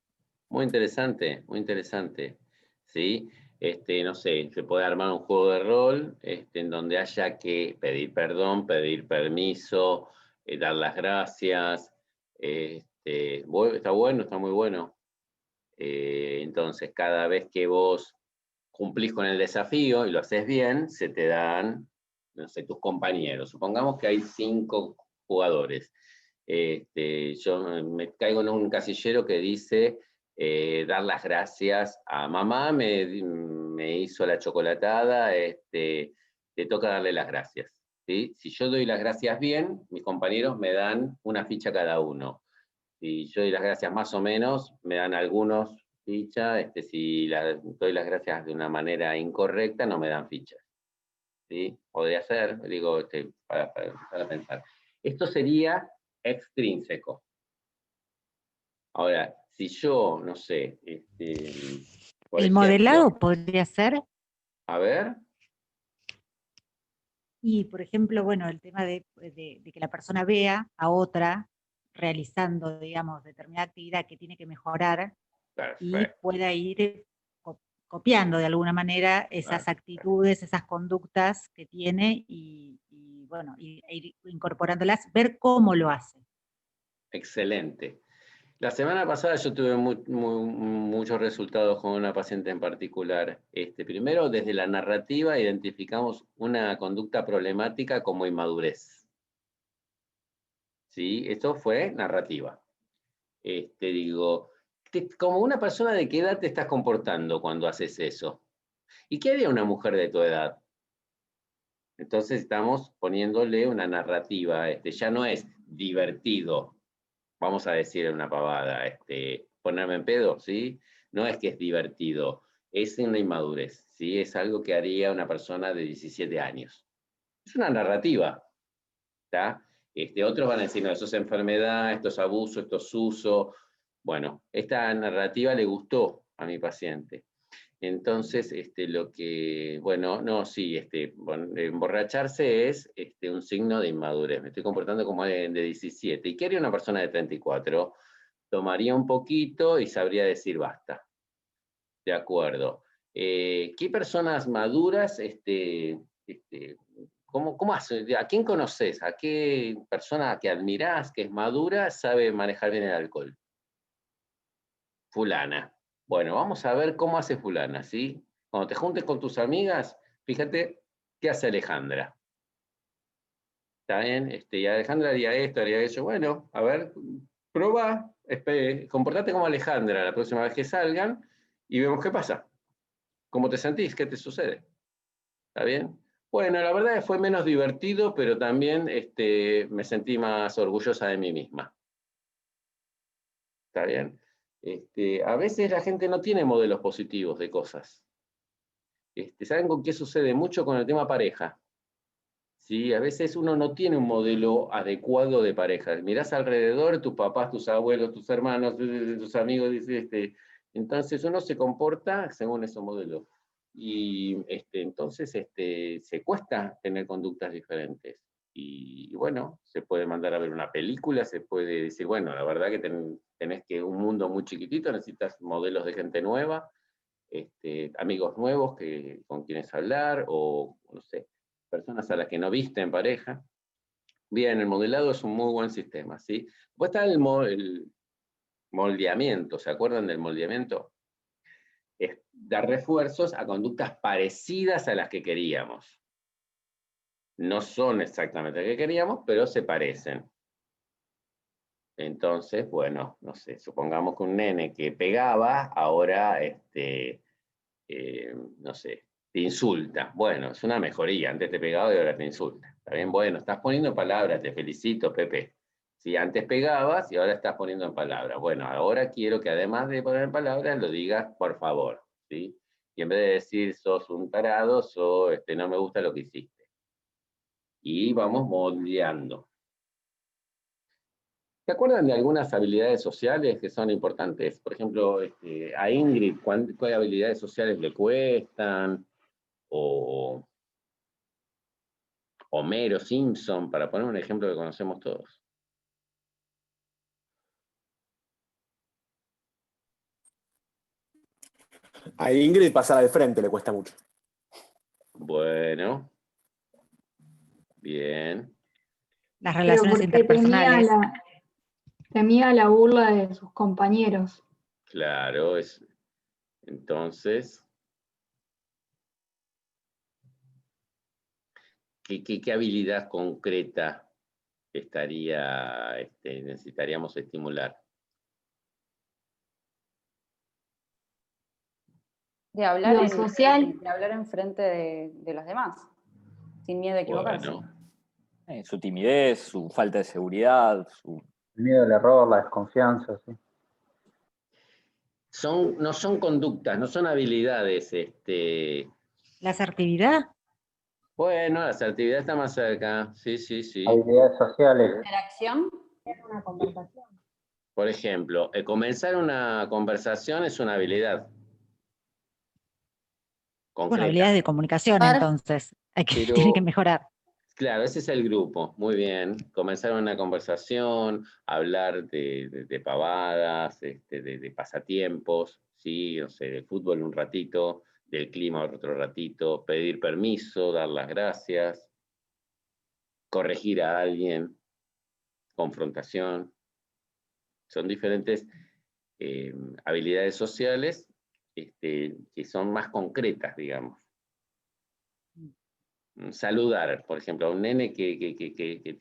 S1: Muy interesante, muy interesante. ¿Sí? No sé, se puede armar un juego de rol en donde haya que pedir perdón, pedir permiso, dar las gracias. Está bueno, está muy bueno. Entonces, cada vez que vos cumplís con el desafío y lo haces bien, se te dan, no sé, tus compañeros. Supongamos que hay 5 jugadores. Yo me caigo en un casillero que dice dar las gracias a mamá, me hizo la chocolatada, te toca darle las gracias. ¿Sí? Si yo doy las gracias bien, mis compañeros me dan una ficha cada uno. Si yo doy las gracias más o menos, me dan algunos fichas. Si doy las gracias de una manera incorrecta, no me dan fichas. ¿Sí? Podría ser, digo, para pensar. Esto sería extrínseco. Ahora, si yo, no sé, por
S5: ¿El
S1: ejemplo,
S5: modelado podría ser?
S1: a ver,
S5: Y, por ejemplo, bueno, el tema de que la persona vea a otra realizando, digamos, determinada actividad que tiene que mejorar y
S1: perfecto.
S5: pueda ir copiando de alguna manera esas actitudes, esas conductas que tiene y bueno, e ir incorporándolas, ver cómo lo hace.
S1: Excelente. La semana pasada yo tuve muchos resultados con una paciente en particular. Primero, desde la narrativa identificamos una conducta problemática como inmadurez. ¿Sí? Esto fue narrativa. Digo, como una persona de qué edad te estás comportando cuando haces eso. ¿Y qué haría una mujer de tu edad? Entonces estamos poniéndole una narrativa. Ya no es divertido, vamos a decir una pavada, ponerme en pedo, ¿sí? No es que es divertido, es una inmadurez, ¿sí? Es algo que haría una persona de 17 años. Es una narrativa, ¿está? Otros van a decir, no, esto es enfermedad, esto es abuso, esto es uso. Bueno, esta narrativa le gustó a mi paciente. Entonces, lo que, bueno, no, sí, emborracharse es un signo de inmadurez. Me estoy comportando como de 17. ¿Y qué haría una persona de 34? Tomaría un poquito y sabría decir basta. De acuerdo. ¿Qué personas maduras, cómo hace? ¿A quién conoces? ¿A qué persona que admirás, que es madura, sabe manejar bien el alcohol? Fulana. Bueno, vamos a ver cómo hace fulana, ¿sí? Cuando te juntes con tus amigas, fíjate qué hace Alejandra. ¿Está bien? Y Alejandra haría esto, haría eso. Bueno, a ver, prueba, comportate como Alejandra la próxima vez que salgan y vemos qué pasa. ¿Cómo te sentís? ¿Qué te sucede? ¿Está bien? Bueno, la verdad es que fue menos divertido, pero también me sentí más orgullosa de mí misma. ¿Está bien? A veces la gente no tiene modelos positivos de cosas. ¿Saben con qué sucede mucho con el tema pareja? ¿Sí? A veces uno no tiene un modelo adecuado de pareja. Mirás alrededor, tus papás, tus abuelos, tus hermanos, tus amigos, entonces uno se comporta según ese modelo. Y entonces se cuesta tener conductas diferentes. Y bueno, se puede mandar a ver una película, se puede decir, bueno, la verdad que tenés que un mundo muy chiquitito, necesitas modelos de gente nueva, amigos nuevos con quienes hablar, o no sé, personas a las que no viste en pareja. Bien, el modelado es un muy buen sistema, ¿sí? Después está el moldeamiento, ¿se acuerdan del moldeamiento? Es dar refuerzos a conductas parecidas a las que queríamos. No son exactamente las que queríamos, pero se parecen. Entonces, bueno, no sé, supongamos que un nene que pegaba, ahora, no sé, te insulta. Bueno, es una mejoría, antes te pegaba y ahora te insulta. ¿Está bien? Bueno, estás poniendo en palabras, te felicito, Pepe. Si antes pegabas y ahora estás poniendo en palabras. Bueno, ahora quiero que además de poner en palabras, lo digas por favor, ¿sí? Y en vez de decir sos un tarado, no me gusta lo que hiciste. y vamos moldeando. ¿Se acuerdan de algunas habilidades sociales que son importantes? Por ejemplo, a Ingrid, ¿cuáles habilidades sociales le cuestan? O Homero Simpson, para poner un ejemplo que conocemos todos.
S8: A Ingrid pasar al frente le cuesta mucho.
S1: Bueno. Bien.
S5: Las
S9: Pero
S5: relaciones
S9: porque
S5: interpersonales.
S9: temía la burla de sus compañeros.
S1: Claro, entonces, ¿qué habilidad concreta necesitaríamos estimular?
S2: De hablar,
S9: Lo social.
S2: de hablar en frente de los demás, sin miedo a equivocarse.
S1: Bueno.
S3: Su timidez, su falta de seguridad,
S12: El miedo al error, la desconfianza, sí.
S1: No son conductas, no son habilidades.
S5: ¿La asertividad?
S1: Bueno, la asertividad está más cerca. Sí, sí, sí.
S12: Habilidades sociales.
S2: Interacción es una conversación.
S1: Por ejemplo, comenzar una conversación es una habilidad.
S5: Bueno, habilidades de comunicación, entonces. Tiene que mejorar.
S1: Claro, ese es el grupo. Muy bien. Comenzar una conversación, hablar de pavadas, de pasatiempos, ¿sí? No sé, del fútbol un ratito, del clima otro ratito, pedir permiso, dar las gracias, corregir a alguien, confrontación. Son diferentes habilidades sociales que son más concretas, digamos. Saludar, por ejemplo, a un nene que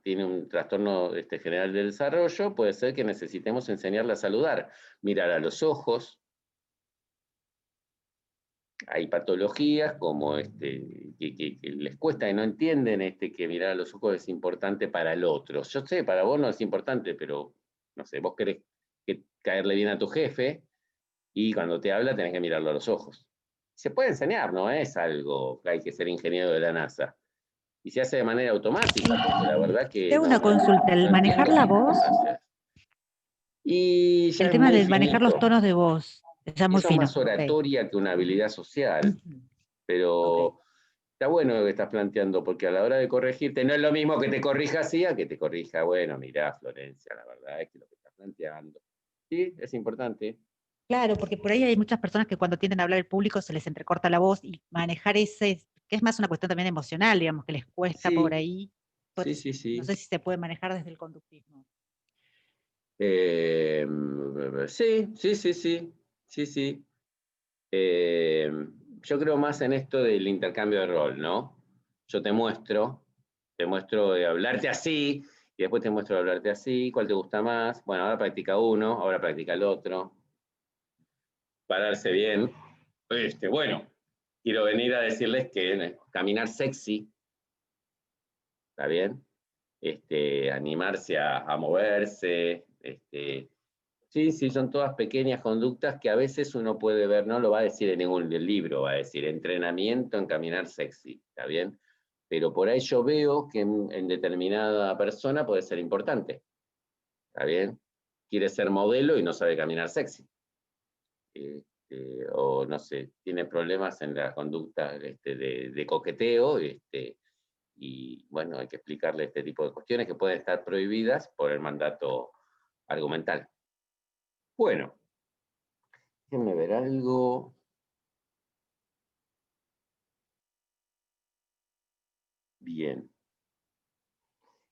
S1: tiene un trastorno general del desarrollo, puede ser que necesitemos enseñarle a saludar, mirar a los ojos. Hay patologías como que les cuesta y no entienden que mirar a los ojos es importante para el otro. Yo sé, para vos no es importante, pero no sé, vos querés caerle bien a tu jefe y cuando te habla tenés que mirarlo a los ojos. Se puede enseñar, no es algo que hay que ser ingeniero de la NASA. Y se hace de manera automática, porque la verdad que...
S5: Te hago una consulta, ¿el manejar la voz?
S1: Y ya
S5: el
S1: es
S5: tema
S1: muy
S5: de manejar los
S1: finito.
S5: tonos de voz, ya muy
S1: Eso es
S5: fino.
S1: más oratoria que una habilidad social, pero está bueno lo que estás planteando, porque a la hora de corregirte, no es lo mismo que te corrija así a que te corrija, bueno, mirá, Florencia, la verdad es que lo que estás planteando. Sí, es importante.
S5: Claro, porque por ahí hay muchas personas que cuando tienden a hablar al público se les entrecorta la voz y manejar ese, que es más una cuestión también emocional, digamos, que les cuesta
S1: Sí.
S5: por ahí.
S1: Sí, sí, sí.
S5: No sé si se puede manejar desde el conductismo.
S1: Sí, sí, sí, sí, sí, sí. Yo creo más en esto del intercambio de rol, ¿no? Yo te muestro de hablarte así, y después te muestro de hablarte así, cuál te gusta más. Bueno, ahora practica uno, ahora practica el otro. Pararse bien. Bueno, quiero venir a decirles que caminar sexy, ¿está bien? Animarse a moverse, sí, sí, son todas pequeñas conductas que a veces uno puede ver, no lo va a decir en ningún libro, va a decir entrenamiento en caminar sexy, ¿está bien? Pero por ahí yo veo que en determinada persona puede ser importante, ¿está bien? Quiere ser modelo y no sabe caminar sexy. O no sé, tiene problemas en la conducta de coqueteo, y bueno, hay que explicarle este tipo de cuestiones que pueden estar prohibidas por el mandato argumental. Bueno, déjenme ver algo. Bien.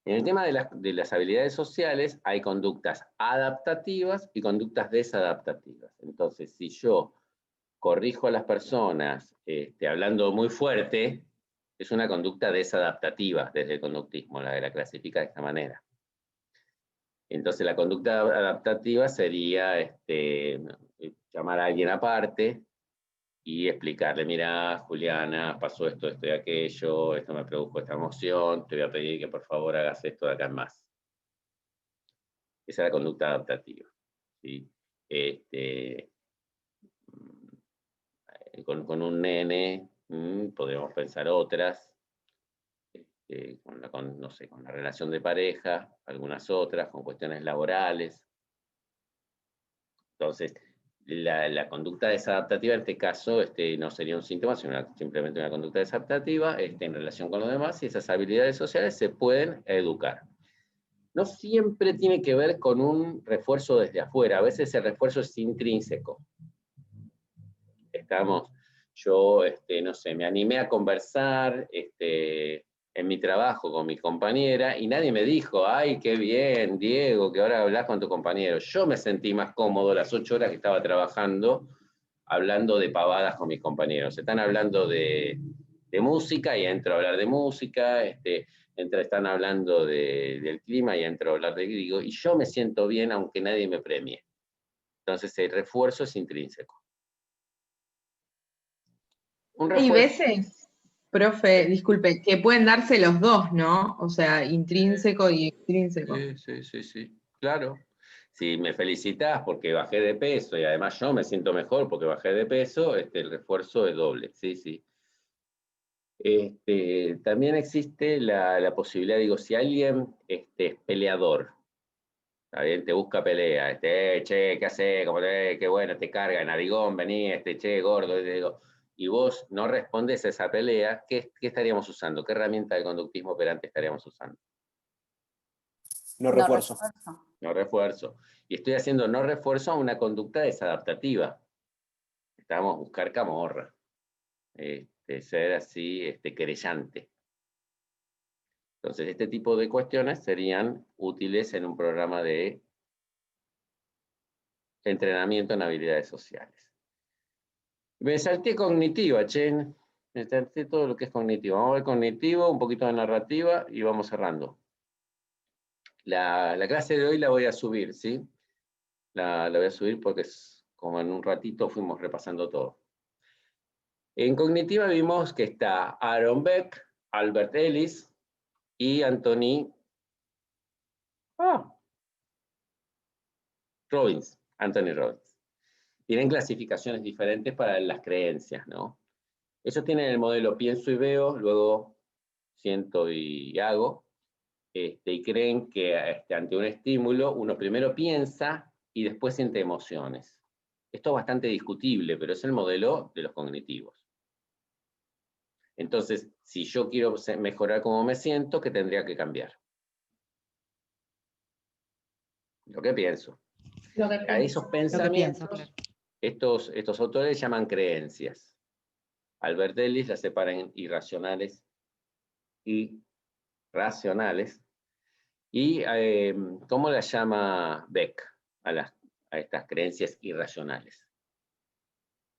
S1: En el tema de las habilidades sociales hay conductas adaptativas y conductas desadaptativas. Entonces, si yo corrijo a las personas hablando muy fuerte, es una conducta desadaptativa desde el conductismo, la clasifica de esta manera. Entonces la conducta adaptativa sería llamar a alguien aparte y explicarle, mira, Juliana, pasó esto, esto y aquello, esto me produjo esta emoción, te voy a pedir que por favor hagas esto de acá en más. Esa es la conducta adaptativa. ¿Sí? Con un nene podemos pensar otras. no sé, con la relación de pareja, algunas otras, con cuestiones laborales. Entonces, la conducta desadaptativa en este caso no sería un síntoma, sino simplemente una conducta desadaptativa en relación con los demás, y esas habilidades sociales se pueden educar. No siempre tiene que ver con un refuerzo desde afuera, a veces el refuerzo es intrínseco. Yo, no sé, me animé a conversar en mi trabajo con mi compañera y nadie me dijo, ay, qué bien, Diego, que ahora hablas con tu compañero. Yo me sentí más cómodo las 8 horas que estaba trabajando, hablando de pavadas con mis compañeros. Están hablando de música y entro a hablar de música, están hablando del clima y entro a hablar de griego, y yo me siento bien aunque nadie me premie. Entonces el refuerzo es intrínseco.
S6: Hay veces, profe, disculpe, que pueden darse los dos, ¿no? O sea, intrínseco y extrínseco.
S1: Sí, claro. Si me felicitas porque bajé de peso y además yo me siento mejor porque bajé de peso, el refuerzo es doble, sí. También existe la posibilidad, digo, si alguien es peleador, ¿está bien? Te busca pelea, che, ¿qué haces? Qué bueno, te carga, narigón, vení, che, gordo, digo, y vos no respondes a esa pelea, ¿qué estaríamos usando? ¿Qué herramienta de conductismo operante estaríamos usando?
S8: No refuerzo.
S1: No refuerzo. Y estoy haciendo no refuerzo a una conducta desadaptativa. Estamos a buscar camorra. Ser así, querellante. Entonces, este tipo de cuestiones serían útiles en un programa de entrenamiento en habilidades sociales. Me salté cognitiva, Chen. Me salté todo lo que es cognitivo. Vamos a ver cognitivo, un poquito de narrativa y vamos cerrando. La clase de hoy la voy a subir, ¿sí? La voy a subir porque como en un ratito fuimos repasando todo. En cognitiva vimos que está Aaron Beck, Albert Ellis y Anthony Robbins. Tienen clasificaciones diferentes para las creencias, ¿no? Ellos tienen el modelo pienso y veo, luego siento y hago, y creen que ante un estímulo uno primero piensa y después siente emociones. Esto es bastante discutible, pero es el modelo de los cognitivos. Entonces, si yo quiero mejorar cómo me siento, ¿qué tendría que cambiar? Lo que pienso. A esos pensamientos, estos autores llaman creencias. Albert Ellis las separa en irracionales y racionales. ¿Y cómo las llama Beck a estas creencias irracionales?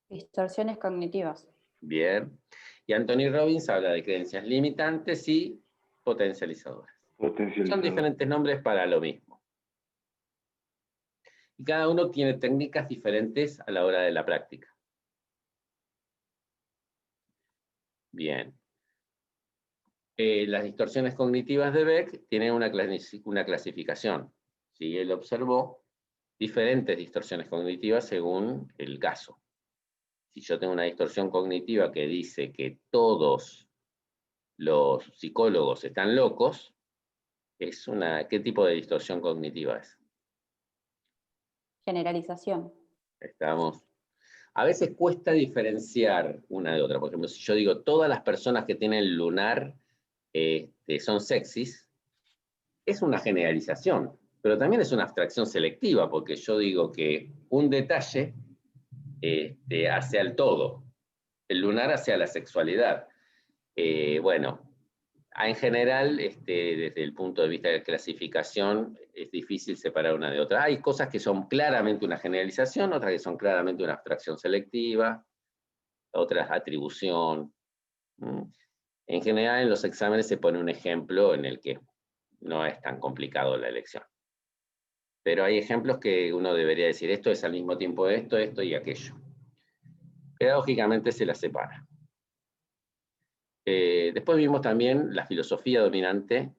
S2: Distorsiones cognitivas.
S1: Bien. Y Anthony Robbins habla de creencias limitantes y potencializadoras. Son diferentes nombres para lo mismo. Y cada uno tiene técnicas diferentes a la hora de la práctica. Bien. Las distorsiones cognitivas de Beck tienen una clasificación. ¿Sí? Él observó diferentes distorsiones cognitivas según el caso. Si yo tengo una distorsión cognitiva que dice que todos los psicólogos están locos, ¿qué tipo de distorsión cognitiva es?
S2: Generalización.
S1: A veces cuesta diferenciar una de otra. Por ejemplo, si yo digo todas las personas que tienen lunar son sexys, es una generalización, pero también es una abstracción selectiva, porque yo digo que un detalle hace al todo, el lunar hacia la sexualidad. Bueno, en general, desde el punto de vista de clasificación, es difícil separar una de otra. Hay cosas que son claramente una generalización, otras que son claramente una abstracción selectiva, otras atribución. En general, en los exámenes se pone un ejemplo en el que no es tan complicado la elección. Pero hay ejemplos que uno debería decir, esto es al mismo tiempo esto, esto y aquello. Pedagógicamente se las separa. Después vimos también la filosofía dominante,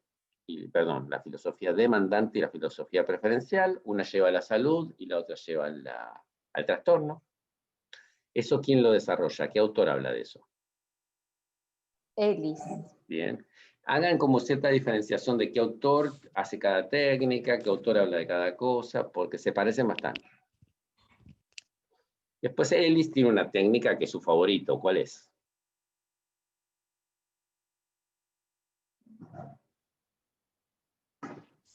S1: la filosofía demandante y la filosofía preferencial. Una lleva a la salud y la otra lleva al trastorno. ¿Eso quién lo desarrolla? ¿Qué autor habla de eso?
S2: Ellis.
S1: Bien. hagan como cierta diferenciación de qué autor hace cada técnica, qué autor habla de cada cosa, porque se parecen bastante. Después Ellis tiene una técnica que es su favorito. ¿Cuál es?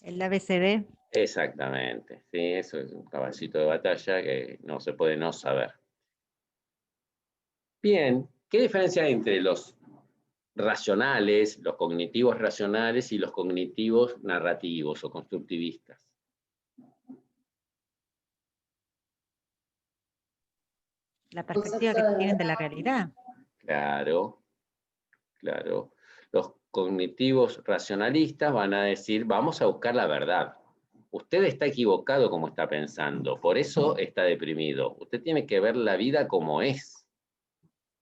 S5: El ABCD.
S1: Exactamente. Sí, eso es un caballito de batalla que no se puede no saber. Bien, ¿qué diferencia hay entre los racionales, los cognitivos racionales y los cognitivos narrativos o constructivistas?
S5: La perspectiva que tienen de la realidad.
S1: Claro, claro. Los cognitivos racionalistas van a decir, vamos a buscar la verdad. Usted está equivocado como está pensando, por eso está deprimido. Usted tiene que ver la vida como es.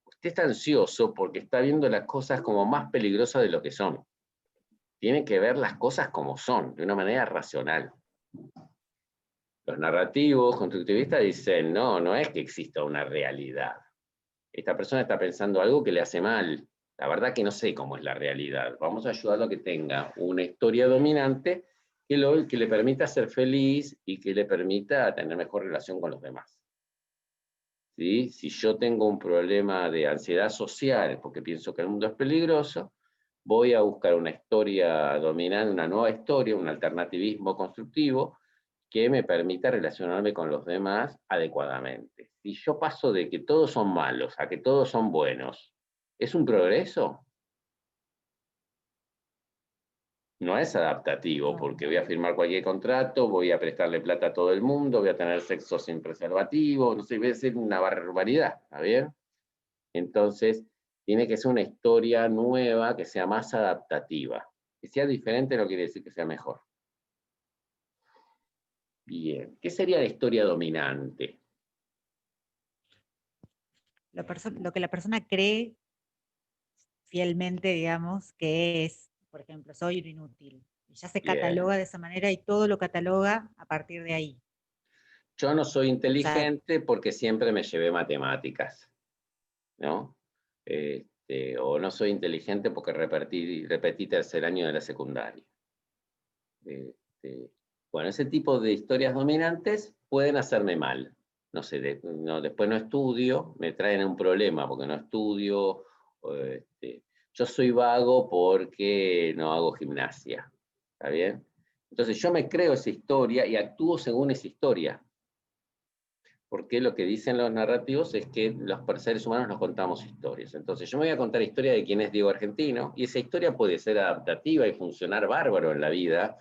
S1: Usted está ansioso porque está viendo las cosas como más peligrosas de lo que son. Tiene que ver las cosas como son, de una manera racional. Los narrativos constructivistas dicen, no, no es que exista una realidad. Esta persona está pensando algo que le hace mal. La verdad que no sé cómo es la realidad. Vamos a ayudarlo a que tenga una historia dominante que le permita ser feliz y que le permita tener mejor relación con los demás. ¿Sí? Si yo tengo un problema de ansiedad social porque pienso que el mundo es peligroso, voy a buscar una historia dominante, una nueva historia, un alternativismo constructivo que me permita relacionarme con los demás adecuadamente. Si yo paso de que todos son malos a que todos son buenos, ¿es un progreso? No es adaptativo, porque voy a firmar cualquier contrato, voy a prestarle plata a todo el mundo, voy a tener sexo sin preservativo, no sé, voy a ser una barbaridad, ¿está bien? Entonces, tiene que ser una historia nueva, que sea más adaptativa. Que sea diferente no quiere decir que sea mejor. Bien, ¿qué sería la historia dominante?
S5: Lo que la persona cree fielmente, digamos, que es, por ejemplo, soy un inútil. Y ya se cataloga de esa manera y todo lo cataloga a partir de ahí.
S1: Yo no soy inteligente porque siempre me llevé matemáticas, ¿no? O no soy inteligente porque repetí tercer año de la secundaria. Bueno, ese tipo de historias dominantes pueden hacerme mal. No sé, después no estudio, me traen un problema porque no estudio. Yo soy vago porque no hago gimnasia. ¿Está bien? Entonces yo me creo esa historia y actúo según esa historia. Porque lo que dicen los narrativos es que los seres humanos nos contamos historias. Entonces yo me voy a contar la historia de quién es Diego Argentino, y esa historia puede ser adaptativa y funcionar bárbaro en la vida,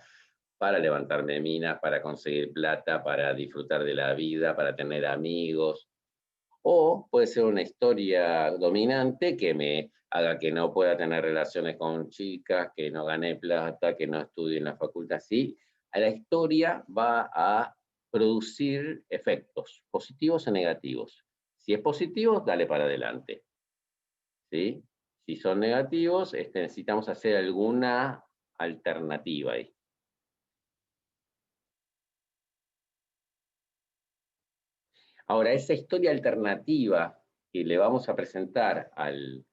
S1: para levantarme minas, para conseguir plata, para disfrutar de la vida, para tener amigos. O puede ser una historia dominante que me haga que no pueda tener relaciones con chicas, que no gane plata, que no estudie en la facultad. Sí, a la historia va a producir efectos, positivos o negativos. Si es positivo, dale para adelante. ¿Sí? Si son negativos, necesitamos hacer alguna alternativa ahí. Ahora, esa historia alternativa que le vamos a presentar al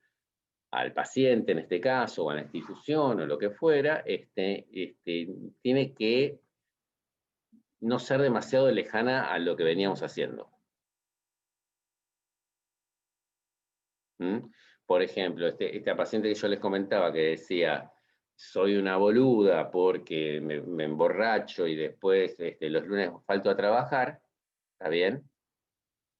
S1: paciente, en este caso, o a la institución, o lo que fuera, tiene que no ser demasiado lejana a lo que veníamos haciendo. Por ejemplo, esta paciente que yo les comentaba que decía, soy una boluda porque me emborracho y después los lunes falto a trabajar, ¿está bien?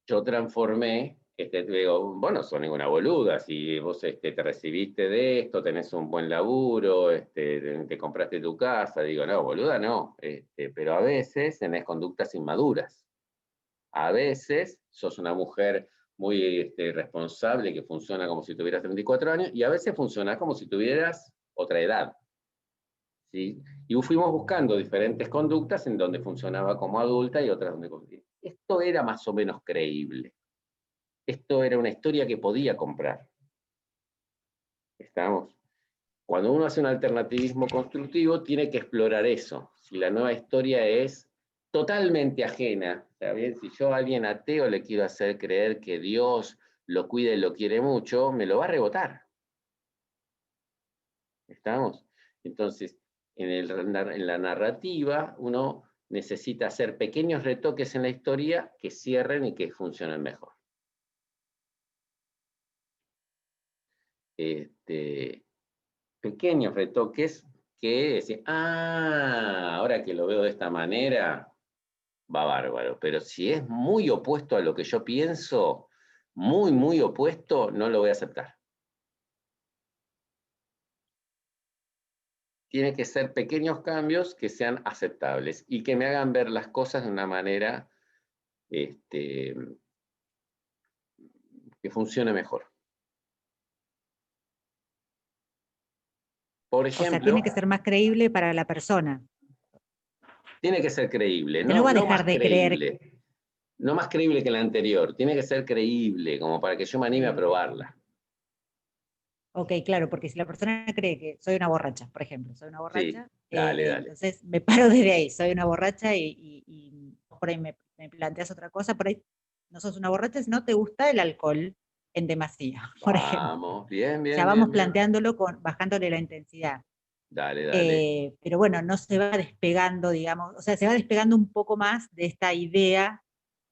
S1: Yo transformé, digo, vos no sos ninguna boluda, si vos te recibiste de esto, tenés un buen laburo, te compraste tu casa, digo, no, boluda no, pero a veces tenés conductas inmaduras. A veces sos una mujer muy responsable que funciona como si tuvieras 34 años y a veces funciona como si tuvieras otra edad. ¿Sí? Y fuimos buscando diferentes conductas en donde funcionaba como adulta y otras donde... Esto era más o menos creíble. Esto era una historia que podía comprar. ¿Estamos? Cuando uno hace un alternativismo constructivo, tiene que explorar eso. Si la nueva historia es totalmente ajena, ¿está bien? Si yo a alguien ateo le quiero hacer creer que Dios lo cuida y lo quiere mucho, me lo va a rebotar. ¿Estamos? Entonces, en la narrativa, uno necesita hacer pequeños retoques en la historia que cierren y que funcionen mejor. Pequeños retoques que decir, ahora que lo veo de esta manera, va bárbaro. Pero si es muy opuesto a lo que yo pienso, muy, muy opuesto, no lo voy a aceptar. Tiene que ser pequeños cambios que sean aceptables y que me hagan ver las cosas de una manera que funcione mejor. Por ejemplo,
S5: o sea, tiene que ser más creíble para la persona.
S1: Tiene que ser creíble,
S5: no va a dejar de
S1: creíble,
S5: creer.
S1: No más creíble que la anterior, tiene que ser creíble, como para que yo me anime a probarla.
S5: Ok, claro, porque si la persona cree que soy una borracha, por ejemplo, soy una borracha,
S1: sí, dale.
S5: Entonces me paro desde ahí, soy una borracha y por ahí me planteas otra cosa, por ahí no sos una borracha, si no te gusta el alcohol en demasía, por ejemplo.
S1: Vamos, bien, bien.
S5: O sea, vamos
S1: bien,
S5: planteándolo bajándole la intensidad.
S1: Dale.
S5: Pero bueno, no se va despegando, digamos, o sea, se va despegando un poco más de esta idea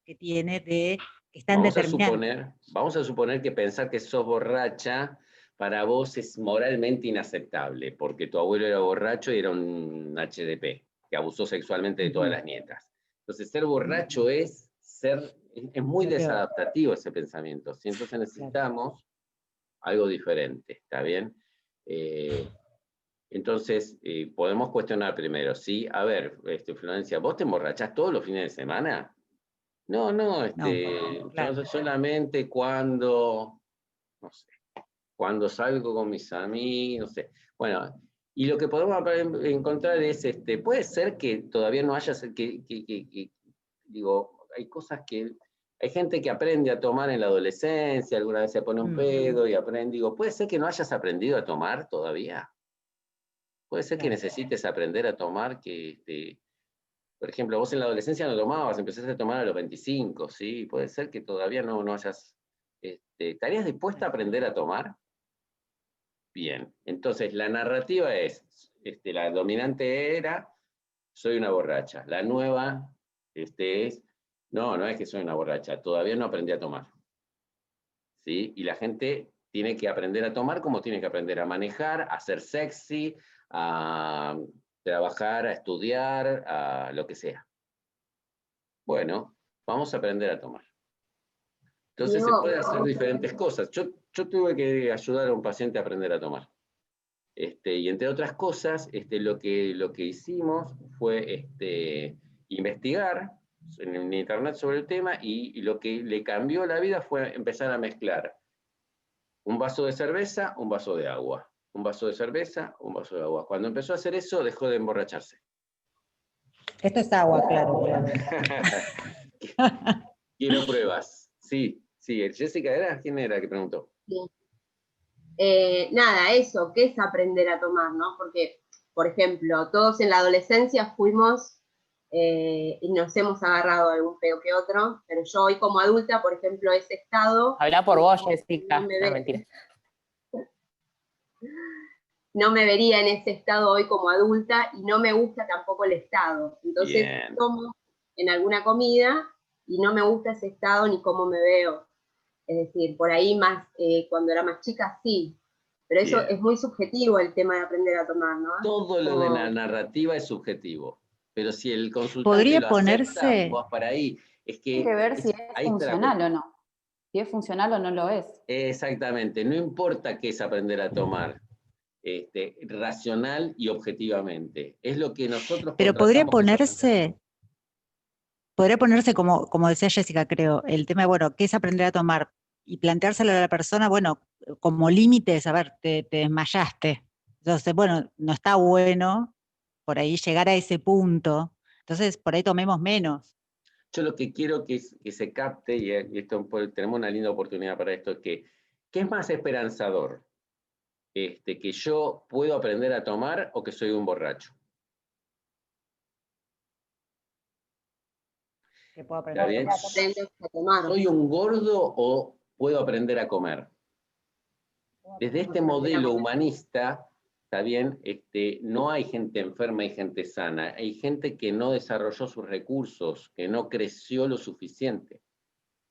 S5: que tiene de que están determinados.
S1: Vamos a suponer que pensar que sos borracha para vos es moralmente inaceptable, porque tu abuelo era borracho y era un HDP, que abusó sexualmente de todas las nietas. Entonces, ser borracho es muy desadaptativo ese pensamiento. ¿Sí? Entonces necesitamos algo diferente, ¿está bien? Entonces, podemos cuestionar primero, ¿sí? A ver, Florencia, ¿vos te emborrachás todos los fines de semana? No, claro. Yo solamente cuando, no sé, cuando salgo con mis amigos, no sé. Bueno, y lo que podemos encontrar es, puede ser que todavía no hayas, digo, hay cosas que, hay gente que aprende a tomar en la adolescencia, alguna vez se pone un pedo y aprende, digo, puede ser que no hayas aprendido a tomar todavía. Puede ser que necesites aprender a tomar, por ejemplo, vos en la adolescencia no tomabas, empezaste a tomar a los 25, ¿sí? Puede ser que todavía no hayas... ¿Estarías dispuesta a aprender a tomar? Bien, entonces la narrativa es, la dominante era, soy una borracha. La nueva es, no es que soy una borracha, todavía no aprendí a tomar. ¿Sí? Y la gente tiene que aprender a tomar como tiene que aprender a manejar, a ser sexy, a trabajar, a estudiar, a lo que sea. Bueno, vamos a aprender a tomar. Entonces se puede hacer diferentes cosas. Yo tuve que ayudar a un paciente a aprender a tomar. Y entre otras cosas, lo que hicimos fue investigar en internet sobre el tema y lo que le cambió la vida fue empezar a mezclar un vaso de cerveza, un vaso de agua. Un vaso de cerveza, un vaso de agua. Cuando empezó a hacer eso, dejó de emborracharse.
S5: Esto es agua, claro.
S1: Quiero pruebas. Sí. Jessica, ¿quién era que preguntó?
S13: Sí. Nada, eso, ¿qué es aprender a tomar, no? Porque, por ejemplo, todos en la adolescencia fuimos y nos hemos agarrado algún peo que otro, pero yo hoy como adulta, por ejemplo, ese estado...
S14: Habla por vos, Jessica.
S13: No,
S14: mentira.
S13: No me vería en ese estado hoy como adulta y no me gusta tampoco el estado. Entonces tomo en alguna comida y no me gusta ese estado ni cómo me veo. Es decir, por ahí más, cuando era más chica, sí. Pero eso es muy subjetivo, el tema de aprender a tomar, ¿no?
S1: Todo lo de la narrativa es subjetivo. Pero si el consultante
S2: podría
S1: lo
S2: ponerse...
S1: acepta, vas para ahí. Es que
S2: hay que ver si es funcional o no. Si es funcional o no lo es.
S1: Exactamente. No importa qué es aprender a tomar. Racional y objetivamente. Es lo que nosotros...
S5: Pero podría ponerse como decía Jessica, creo, el tema de, bueno, ¿qué es aprender a tomar? Y planteárselo a la persona, bueno, como límites, a ver, te desmayaste. Entonces, bueno, no está bueno por ahí llegar a ese punto. Entonces, por ahí tomemos menos.
S1: Yo lo que quiero que se capte, y esto, tenemos una linda oportunidad para esto, es que es más esperanzador. Que yo puedo aprender a tomar o que soy un borracho.
S5: Que puedo aprender
S13: a tomar.
S1: ¿Soy un gordo o puedo aprender a comer? Desde este modelo humanista, está bien, no hay gente enferma y gente sana, hay gente que no desarrolló sus recursos, que no creció lo suficiente.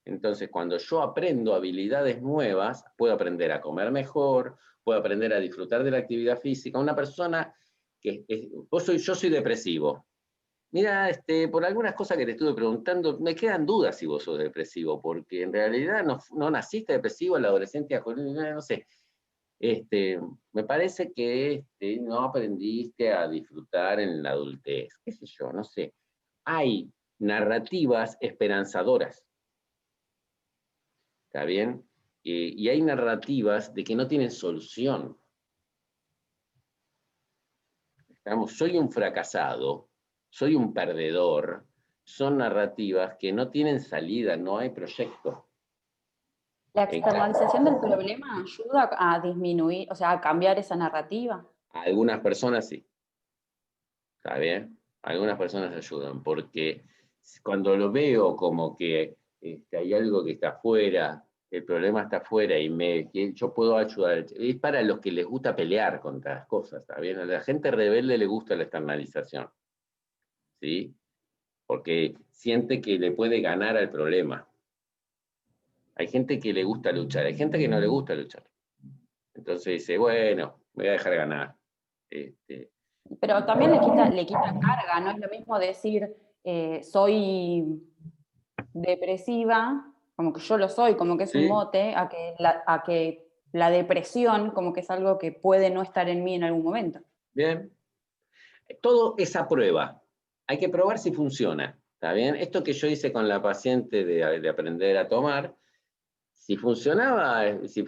S1: Entonces, cuando yo aprendo habilidades nuevas, puedo aprender a comer mejor, puedo aprender a disfrutar de la actividad física. Una persona que, yo soy depresivo. Mira, por algunas cosas que te estuve preguntando, me quedan dudas si vos sos depresivo, porque en realidad no naciste depresivo en la adolescencia, no sé. Me parece que no aprendiste a disfrutar en la adultez, qué sé yo, no sé. Hay narrativas esperanzadoras, ¿está bien? Y hay narrativas de que no tienen solución. Soy un fracasado, soy un perdedor, son narrativas que no tienen salida, no hay proyecto.
S2: ¿La externalización del problema ayuda a disminuir, o sea, a cambiar esa narrativa?
S1: A algunas personas sí. ¿Está bien? Algunas personas ayudan, porque cuando lo veo como que hay algo que está afuera, el problema está afuera y que yo puedo ayudar, es para los que les gusta pelear contra las cosas, ¿está bien? A la gente rebelde le gusta la externalización, ¿sí? Porque siente que le puede ganar al problema. Hay gente que le gusta luchar, hay gente que no le gusta luchar. Entonces dice, bueno, me voy a dejar ganar.
S2: Pero también le quita carga, no es lo mismo decir soy depresiva, como que yo lo soy, como que es un mote, a que la depresión como que es algo que puede no estar en mí en algún momento.
S1: Bien. Todo es a prueba. Hay que probar si funciona. ¿Está bien? Esto que yo hice con la paciente de aprender a tomar, si funcionaba,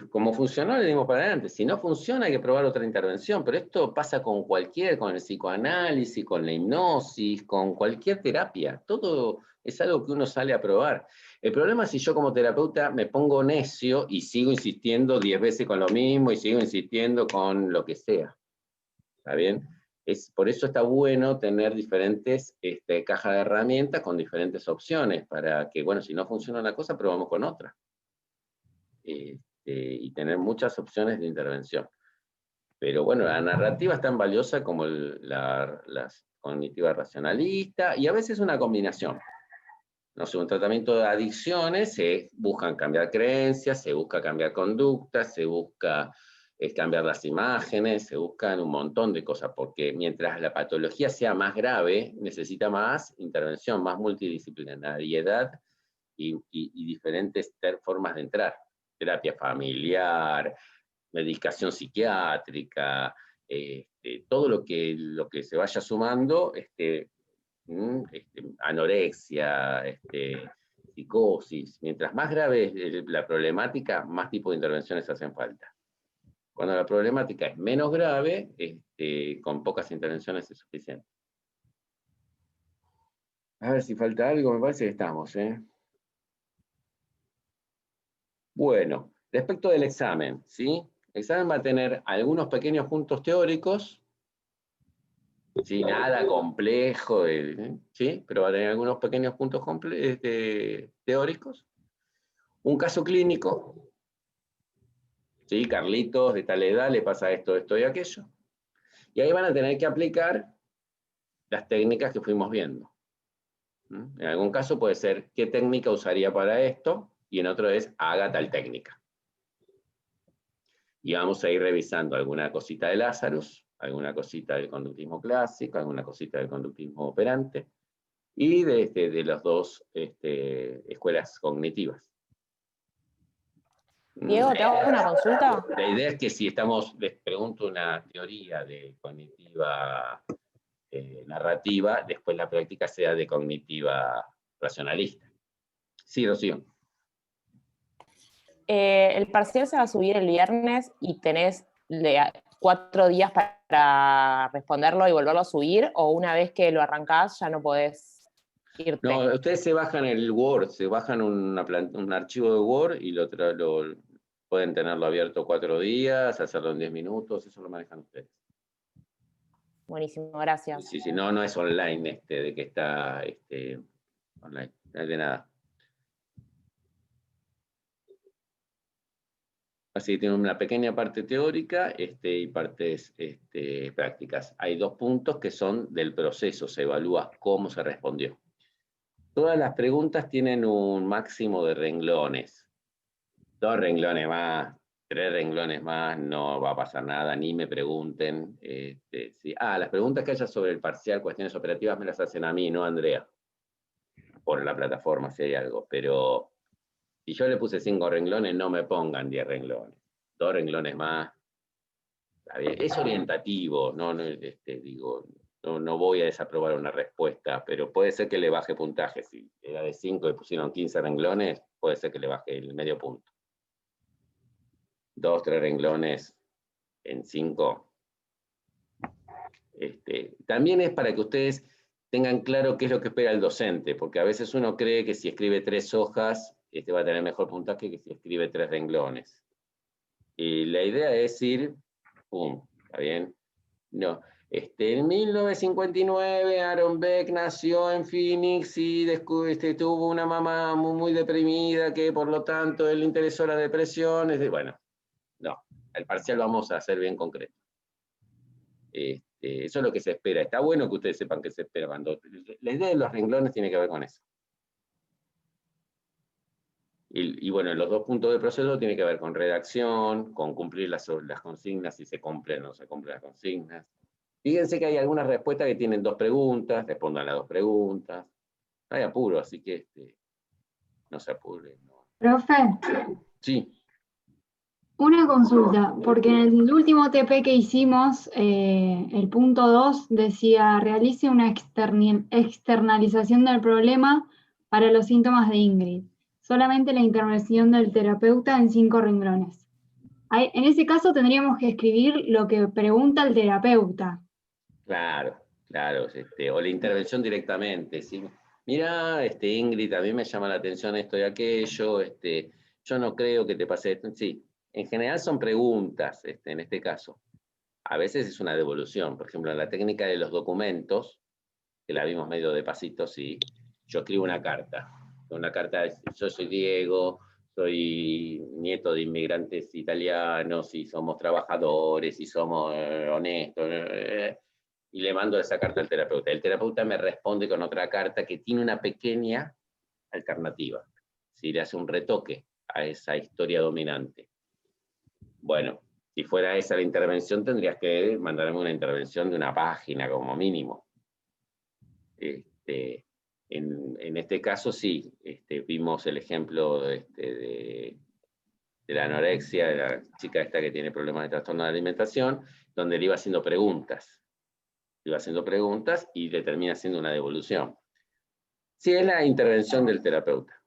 S1: como funcionó, le dimos para adelante. Si no funciona, hay que probar otra intervención. Pero esto pasa con con el psicoanálisis, con la hipnosis, con cualquier terapia. Todo es algo que uno sale a probar. El problema es si yo como terapeuta me pongo necio y sigo insistiendo 10 veces con lo mismo y sigo insistiendo con lo que sea. ¿Está bien? Por eso está bueno tener diferentes cajas de herramientas con diferentes opciones para que, bueno, si no funciona una cosa, probamos con otra. Y tener muchas opciones de intervención. Pero bueno, la narrativa es tan valiosa como la cognitiva racionalista, y a veces una combinación. No sé, un tratamiento de adicciones, se buscan cambiar creencias, se busca cambiar conductas, se busca cambiar las imágenes, se buscan un montón de cosas, porque mientras la patología sea más grave, necesita más intervención, más multidisciplinariedad y diferentes formas de entrar. Terapia familiar, medicación psiquiátrica, todo lo que se vaya sumando, anorexia, psicosis. Mientras más grave es la problemática, más tipos de intervenciones hacen falta. Cuando la problemática es menos grave, con pocas intervenciones es suficiente. A ver si falta algo, me parece que estamos, Bueno, respecto del examen, ¿sí? El examen va a tener algunos pequeños puntos teóricos, ¿sí? Nada complejo, ¿sí? Pero va a tener algunos pequeños puntos teóricos. Un caso clínico, ¿sí? Carlitos, de tal edad, le pasa esto, esto y aquello. Y ahí van a tener que aplicar las técnicas que fuimos viendo. En algún caso puede ser, ¿qué técnica usaría para esto? Y en otro es, haga tal técnica. Y vamos a ir revisando alguna cosita de Lazarus, alguna cosita del conductismo clásico, alguna cosita del conductismo operante, y de las dos escuelas cognitivas.
S7: Diego, ¿te hago una consulta?
S1: La idea es que si les pregunto una teoría de cognitiva narrativa, después la práctica sea de cognitiva racionalista. Sí, Rocío.
S7: El parcial se va a subir el viernes y tenés 4 días para responderlo y volverlo a subir, o una vez que lo arrancás ya no podés irte.
S1: No, ustedes se bajan el Word, se bajan un archivo de Word y pueden tenerlo abierto 4 días, hacerlo en 10 minutos, eso lo manejan ustedes.
S7: Buenísimo, gracias.
S1: Sí, no es online de que está online, no es de nada. Así que tiene una pequeña parte teórica y partes prácticas. Hay 2 puntos que son del proceso, se evalúa cómo se respondió. Todas las preguntas tienen un máximo de renglones. 2 renglones más, 3 renglones más, no va a pasar nada, ni me pregunten. Sí. Las preguntas que haya sobre el parcial, cuestiones operativas, me las hacen a mí, no a Andrea. Por la plataforma, si hay algo, pero... Si yo le puse 5 renglones, no me pongan 10 renglones. 2 renglones más. Está bien. Es orientativo, no voy a desaprobar una respuesta, pero puede ser que le baje puntaje. Si era de 5 y pusieron 15 renglones, puede ser que le baje el medio punto. 2, 3 renglones en 5. También es para que ustedes tengan claro qué es lo que espera el docente, porque a veces uno cree que si escribe 3 hojas, va a tener mejor puntaje que si escribe 3 renglones. Y la idea es ir, pum, ¿está bien? No, en 1959 Aaron Beck nació en Phoenix y tuvo una mamá muy deprimida que por lo tanto él le interesó la depresión. Bueno, no, el parcial vamos a hacer bien concreto. Eso es lo que se espera. Está bueno que ustedes sepan qué se espera. La idea de los renglones tiene que ver con eso. Y bueno, los 2 puntos de proceso tienen que ver con redacción, con cumplir las consignas, si se cumplen o no se cumplen las consignas. Fíjense que hay algunas respuestas que tienen 2 preguntas, respondan las 2 preguntas. No hay apuro, así que no se apuren. No.
S9: Profe,
S1: Sí.
S9: una consulta, porque en el último TP que hicimos, el punto 2 decía, realice una externalización del problema para los síntomas de Ingrid. Solamente la intervención del terapeuta en 5 renglones. En ese caso tendríamos que escribir lo que pregunta el terapeuta.
S1: Claro, o la intervención directamente, ¿sí? Mira, Ingrid, a mí me llama la atención esto y aquello, yo no creo que te pase esto. Sí, en general son preguntas, en este caso. A veces es una devolución, por ejemplo, en la técnica de los documentos, que la vimos medio de pasito, sí, yo escribo una carta. Una carta, yo soy Diego, soy nieto de inmigrantes italianos, y somos trabajadores, y somos honestos, y le mando esa carta al terapeuta. El terapeuta me responde con otra carta que tiene una pequeña alternativa. Si le hace un retoque a esa historia dominante. Bueno, si fuera esa la intervención, tendrías que mandarme una intervención de una página como mínimo. En este caso sí, vimos el ejemplo de la anorexia, de la chica esta que tiene problemas de trastorno de alimentación, donde le iba haciendo preguntas. Y le termina haciendo una devolución. Sí, es la intervención del terapeuta.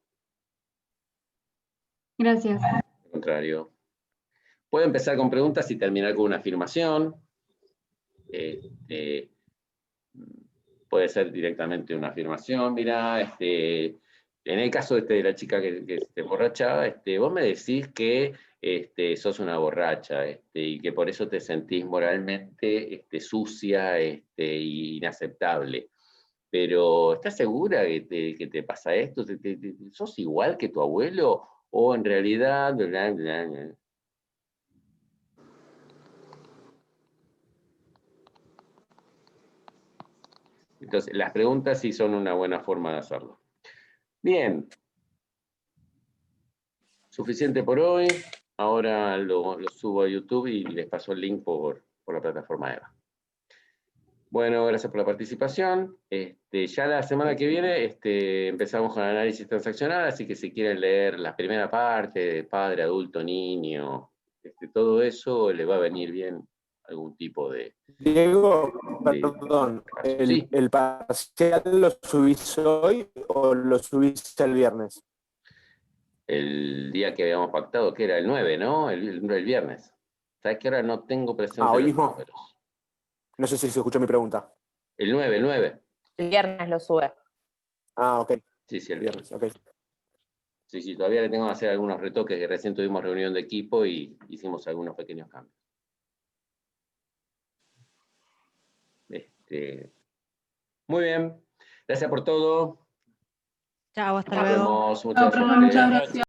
S9: Gracias.
S1: Al contrario. Puede empezar con preguntas y terminar con una afirmación. Puede ser directamente una afirmación. Mira, en el caso de la chica que se emborracha, vos me decís que sos una borracha, y que por eso te sentís moralmente sucia e inaceptable. Pero, ¿estás segura que te pasa esto? ¿Sos igual que tu abuelo? ¿O en realidad...? Bla, bla, bla? Entonces, las preguntas sí son una buena forma de hacerlo. Bien. Suficiente por hoy. Ahora lo subo a YouTube y les paso el link por la plataforma EVA. Bueno, gracias por la participación. Ya la semana que viene empezamos con el análisis transaccional, así que si quieren leer la primera parte de padre, adulto, niño, todo eso les va a venir bien algún tipo de...
S8: Diego, perdón, ¿el parcial lo subís hoy o lo subís el viernes?
S1: El día que habíamos pactado, que era el 9, ¿no? El viernes. ¿Sabes que ahora no tengo presente
S8: hoy
S1: los
S8: mismo
S1: números?
S8: No sé si se escuchó mi pregunta.
S1: El 9.
S7: El viernes lo sube.
S8: Ok.
S1: Sí, el viernes.
S8: Ok.
S1: Sí, todavía le tengo que hacer algunos retoques, que recién tuvimos reunión de equipo y hicimos algunos pequeños cambios. Muy bien. Gracias por todo.
S5: Chao, hasta
S1: Nos
S5: luego.
S1: vemos. Muchas gracias.